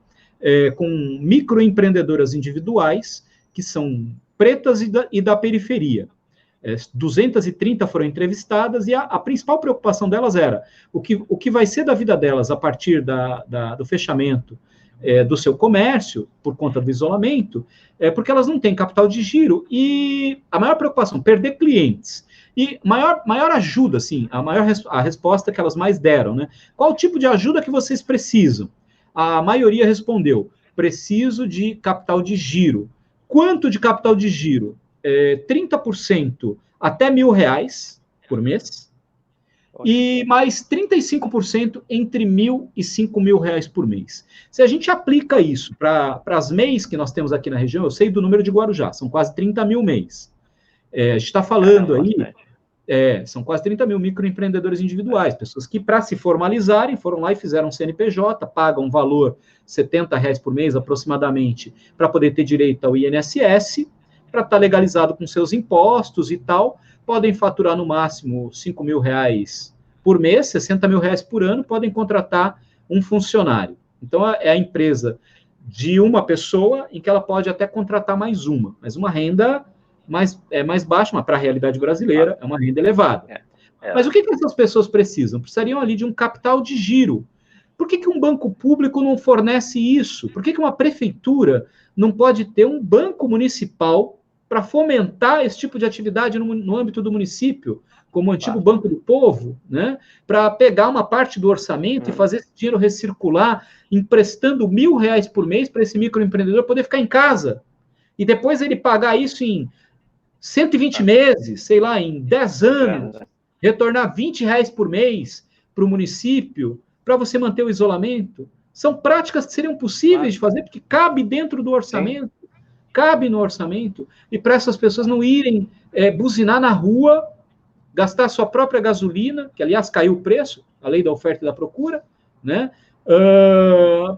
com microempreendedoras individuais, que são pretas e da periferia. 230 foram entrevistadas e a principal preocupação delas era o que vai ser da vida delas a partir do fechamento do seu comércio, por conta do isolamento, porque elas não têm capital de giro e a maior preocupação, perder clientes. E maior ajuda, assim, a resposta que elas mais deram, né? Qual tipo de ajuda que vocês precisam? A maioria respondeu, preciso de capital de giro. Quanto de capital de giro? 30% até R$1.000 por mês, e mais 35% entre R$1.000 e R$5.000 por mês. Se a gente aplica isso para as MEIs que nós temos aqui na região, eu sei do número de Guarujá, são quase 30 mil MEIs. A gente está falando aí, são quase 30 mil microempreendedores individuais, pessoas que, para se formalizarem, foram lá e fizeram um CNPJ, pagam um valor R$70 por mês, aproximadamente, para poder ter direito ao INSS, para estar legalizado com seus impostos e tal, podem faturar no máximo R$5.000 por mês, R$60.000 por ano, podem contratar um funcionário. Então, é a empresa de uma pessoa em que ela pode até contratar mais uma, mas uma renda mais baixa, mas para a realidade brasileira é uma renda elevada. Mas o que essas pessoas precisam? Precisariam ali de um capital de giro. Por que um banco público não fornece isso? Por que uma prefeitura não pode ter um banco municipal para fomentar esse tipo de atividade no âmbito do município, como o antigo Banco do Povo, né? Para pegar uma parte do orçamento e fazer esse dinheiro recircular, emprestando R$1.000 por mês para esse microempreendedor poder ficar em casa. E depois ele pagar isso em 120 meses, sei lá, em 10 anos, retornar R$20 por mês para o município, para você manter o isolamento. São práticas que seriam possíveis de fazer, porque cabe dentro do orçamento. Sim. Cabe no orçamento, e para essas pessoas não irem buzinar na rua, gastar sua própria gasolina, que, aliás, caiu o preço, a lei da oferta e da procura, né?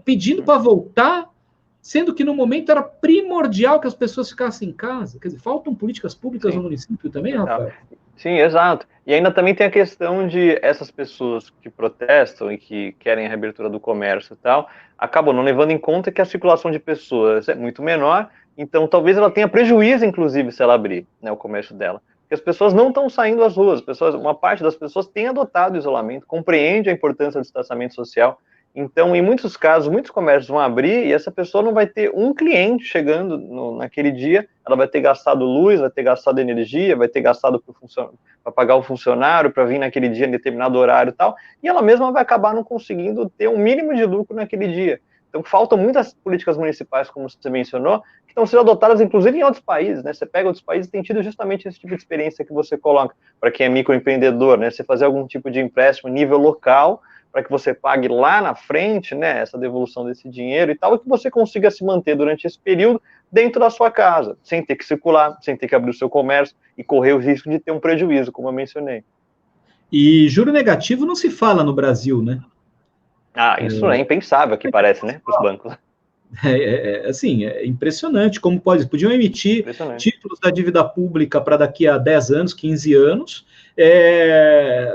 Pedindo para voltar, sendo que no momento era primordial que as pessoas ficassem em casa. Quer dizer, faltam políticas públicas no município também, Rafael? Sim, exato. E ainda também tem a questão de essas pessoas que protestam e que querem a reabertura do comércio e tal, acabam não levando em conta que a circulação de pessoas é muito menor. Então, talvez ela tenha prejuízo, inclusive, se ela abrir, né, o comércio dela. Porque as pessoas não estão saindo às ruas. Uma parte das pessoas tem adotado o isolamento, compreende a importância do distanciamento social. Então, em muitos casos, muitos comércios vão abrir e essa pessoa não vai ter um cliente chegando naquele dia. Ela vai ter gastado luz, vai ter gastado energia, vai ter gastado para pagar o funcionário, para vir naquele dia em determinado horário e tal. E ela mesma vai acabar não conseguindo ter um mínimo de lucro naquele dia. Então, faltam muitas políticas municipais, como você mencionou, que estão sendo adotadas, inclusive, em outros países, né? Você pega outros países e tem tido justamente esse tipo de experiência que você coloca, para quem é microempreendedor, né? Você fazer algum tipo de empréstimo nível local, para que você pague lá na frente, né, essa devolução desse dinheiro e tal, e que você consiga se manter durante esse período dentro da sua casa, sem ter que circular, sem ter que abrir o seu comércio e correr o risco de ter um prejuízo, como eu mencionei. E juro negativo não se fala no Brasil, né? Isso é impensável aqui, parece, né, para os bancos. Assim, é impressionante como podiam emitir títulos da dívida pública para daqui a 10 anos, 15 anos,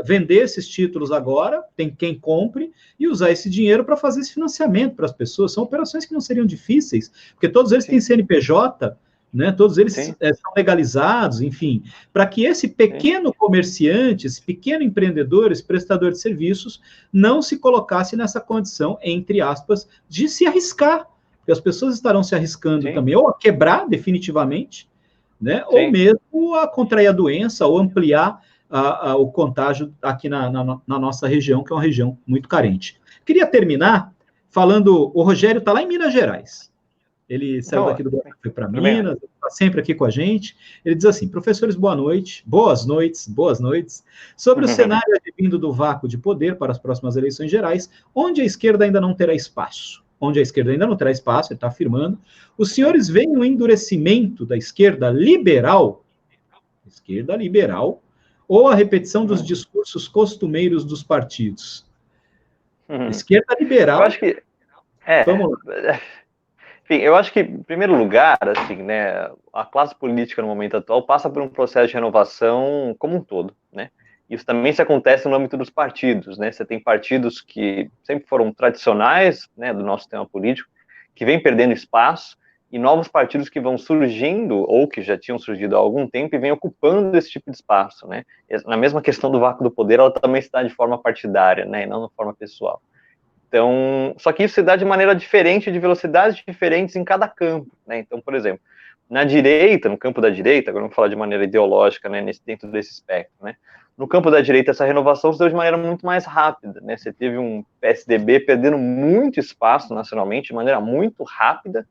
vender esses títulos agora, tem quem compre, e usar esse dinheiro para fazer esse financiamento para as pessoas. São operações que não seriam difíceis, porque todos eles têm CNPJ, né, todos eles são legalizados, enfim, para que esse pequeno comerciante, esse pequeno empreendedor, esse prestador de serviços, não se colocasse nessa condição, entre aspas, de se arriscar, porque as pessoas estarão se arriscando também, ou a quebrar definitivamente, né, ou mesmo a contrair a doença, ou ampliar o contágio aqui na nossa região, que é uma região muito carente. Queria terminar falando, o Rogério está lá em Minas Gerais. Ele saiu daqui do Brasil, foi para Minas, está sempre aqui com a gente. Ele diz assim: professores, boa noite, boas noites. Sobre o cenário advindo do vácuo de poder para as próximas eleições gerais, onde a esquerda ainda não terá espaço. Ele está afirmando. Os senhores veem um endurecimento da esquerda liberal, ou a repetição dos discursos costumeiros dos partidos? Esquerda liberal. Eu acho que. Vamos lá. Enfim, eu acho que, em primeiro lugar, assim, né, a classe política no momento atual passa por um processo de renovação como um todo, né? Isso também se acontece no âmbito dos partidos, né? Você tem partidos que sempre foram tradicionais, né, do nosso sistema político, que vem perdendo espaço, e novos partidos que vão surgindo, ou que já tinham surgido há algum tempo, e vêm ocupando esse tipo de espaço, né? Na mesma questão do vácuo do poder, ela também se dá de forma partidária, né? E não de forma pessoal. Então, só que isso se dá de maneira diferente, de velocidades diferentes em cada campo, né? Então, por exemplo, na direita, no campo da direita, agora vamos falar de maneira ideológica, né, dentro desse espectro, né? No campo da direita, essa renovação se deu de maneira muito mais rápida, né? Você teve um PSDB perdendo muito espaço nacionalmente, de maneira muito rápida,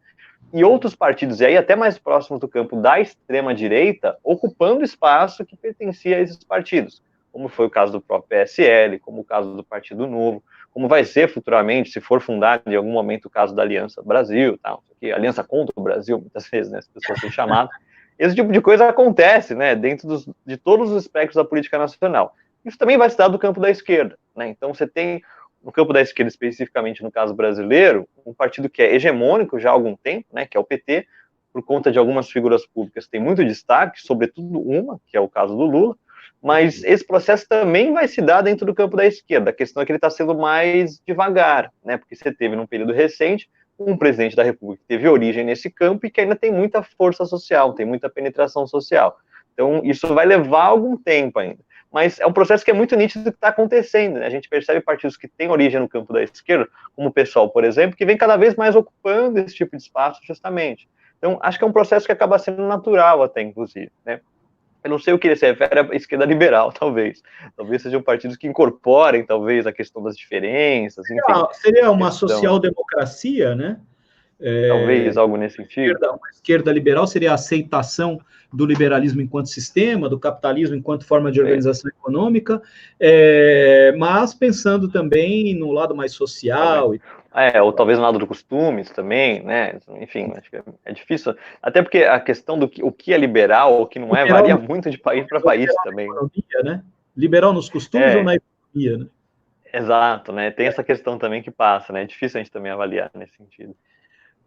e outros partidos, e aí até mais próximos do campo da extrema-direita, ocupando espaço que pertencia a esses partidos, como foi o caso do próprio PSL, como o caso do Partido Novo, como vai ser futuramente, se for fundado em algum momento o caso da Aliança Brasil, tal, Aliança contra o Brasil, muitas vezes, né, as pessoas têm chamado. Esse tipo de coisa acontece, né, dentro de todos os aspectos da política nacional. Isso também vai se dar do campo da esquerda, né? Então você tem, no campo da esquerda, especificamente no caso brasileiro, um partido que é hegemônico já há algum tempo, né, que é o PT, por conta de algumas figuras públicas que tem muito destaque, sobretudo uma, que é o caso do Lula, mas esse processo também vai se dar dentro do campo da esquerda. A questão é que ele está sendo mais devagar, né? Porque você teve, num período recente, um presidente da República que teve origem nesse campo e que ainda tem muita força social, tem muita penetração social. Então, isso vai levar algum tempo ainda. Mas é um processo que é muito nítido que está acontecendo, né? A gente percebe partidos que têm origem no campo da esquerda, como o PSOL, por exemplo, que vem cada vez mais ocupando esse tipo de espaço, justamente. Então, acho que é um processo que acaba sendo natural até, inclusive, né? Eu não sei o que ele se refere à esquerda liberal, talvez. Talvez sejam partidos que incorporem, talvez, a questão das diferenças, enfim. Seria uma social-democracia, né? Talvez algo nesse sentido. Uma esquerda liberal seria a aceitação do liberalismo enquanto sistema, do capitalismo enquanto forma de organização econômica, mas pensando também no lado mais social. Ou talvez no lado do costumes também, né? Enfim, acho que é difícil. Até porque a questão do o que é liberal, o que não é, varia muito de país para país também. Economia, né? Liberal nos costumes ou na economia, né? Exato, né? Tem essa questão também que passa, né? É difícil a gente também avaliar nesse sentido.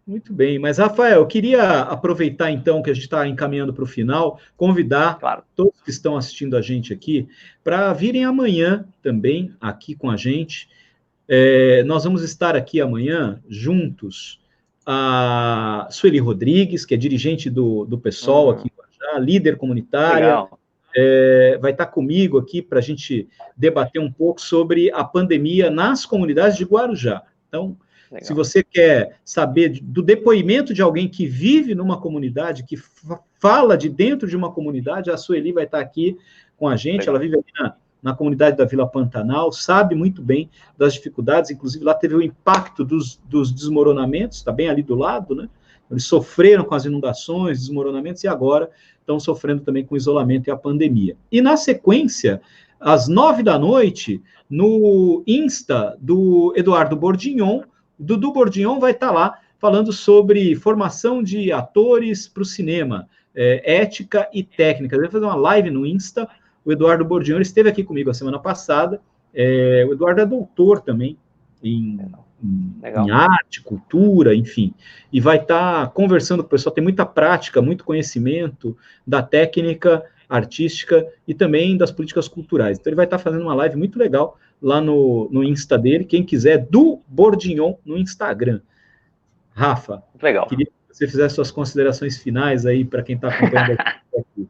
Muito bem, mas Rafael, eu queria aproveitar então que a gente está encaminhando para o final, convidar todos que estão assistindo a gente aqui para virem amanhã também aqui com a gente. Nós vamos estar aqui amanhã juntos a Sueli Rodrigues, que é dirigente do PSOL aqui em Guarujá, líder comunitária, vai estar comigo aqui para a gente debater um pouco sobre a pandemia nas comunidades de Guarujá. Então, se você quer saber do depoimento de alguém que vive numa comunidade, que fala de dentro de uma comunidade, a Sueli vai estar aqui com a gente. Ela vive aqui na comunidade da Vila Pantanal, sabe muito bem das dificuldades, inclusive lá teve o impacto dos desmoronamentos, está bem ali do lado, né? Eles sofreram com as inundações, desmoronamentos, e agora estão sofrendo também com o isolamento e a pandemia. E na sequência, às 9h, no Insta do Eduardo Bordignon, Dudu Bordignon vai estar lá falando sobre formação de atores para o cinema, ética e técnica. Ele vai fazer uma live no Insta. O Eduardo Bordignon esteve aqui comigo a semana passada. O Eduardo é doutor também em arte, cultura, enfim. E vai estar conversando com o pessoal. Tem muita prática, muito conhecimento da técnica artística e também das políticas culturais. Então, ele vai estar fazendo uma live muito legal lá no Insta dele. Quem quiser, do Bordignon no Instagram. Rafa, legal. Queria que você fizesse suas considerações finais aí para quem está acompanhando aqui.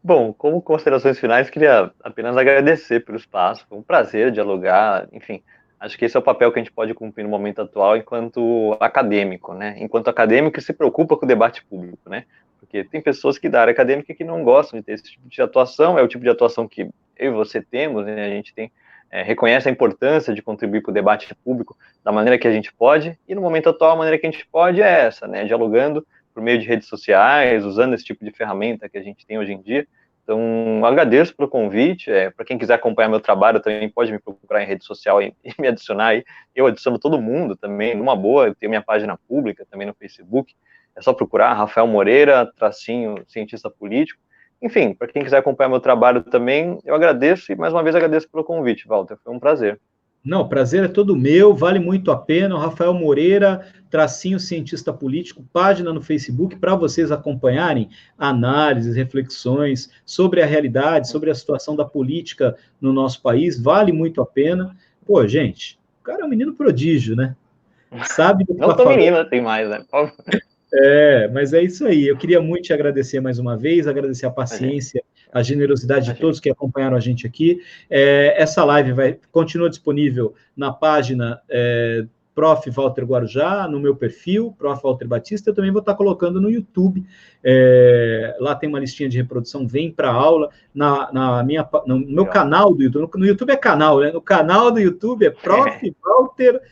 Bom, como considerações finais, queria apenas agradecer pelo espaço. Foi um prazer dialogar. Enfim, acho que esse é o papel que a gente pode cumprir no momento atual enquanto acadêmico, né? Enquanto acadêmico que se preocupa com o debate público, né? Porque tem pessoas que da área acadêmica que não gostam de ter esse tipo de atuação, é o tipo de atuação que eu e você temos, né? A gente tem, reconhece a importância de contribuir para o debate público da maneira que a gente pode, e no momento atual a maneira que a gente pode é essa, né? Dialogando por meio de redes sociais, usando esse tipo de ferramenta que a gente tem hoje em dia. Então, agradeço pelo convite. Para quem quiser acompanhar meu trabalho, também pode me procurar em rede social e me adicionar aí. Eu adiciono todo mundo também, numa boa. Eu tenho minha página pública também no Facebook. É só procurar Rafael Moreira, cientista político. Enfim, para quem quiser acompanhar meu trabalho também, eu agradeço e mais uma vez agradeço pelo convite, Walter. Foi um prazer. Não, o prazer é todo meu, vale muito a pena. O Rafael Moreira, cientista político, página no Facebook, para vocês acompanharem análises, reflexões sobre a realidade, sobre a situação da política no nosso país, vale muito a pena. Pô, gente, o cara é um menino prodígio, né? sabe do que Não tá sou falando. menina, tem mais, né? Mas é isso aí. Eu queria muito te agradecer mais uma vez, agradecer a paciência, a generosidade de todos que acompanharam a gente aqui. Essa live continua disponível na página Prof. Walter Guarujá, no meu perfil, Prof. Walter Batista. Eu também vou estar colocando no YouTube. Lá tem uma listinha de reprodução, vem para a aula. No meu canal do YouTube, no YouTube é canal, né? No canal do YouTube é Prof. Walter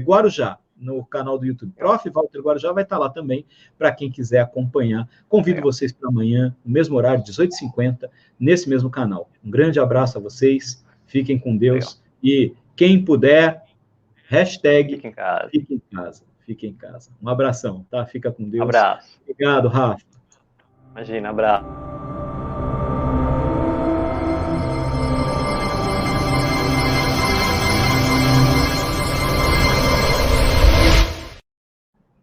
Guarujá. No canal do YouTube. Prof. Walter Guarujá vai estar lá também, para quem quiser acompanhar. Convido vocês para amanhã, no mesmo horário, 18h50, nesse mesmo canal. Um grande abraço a vocês, fiquem com Deus, e quem puder, hashtag Fique em casa. Fique em casa. Fique em casa. Um abração, tá? Fica com Deus. Abraço. Obrigado, Rafa. Imagina, abraço.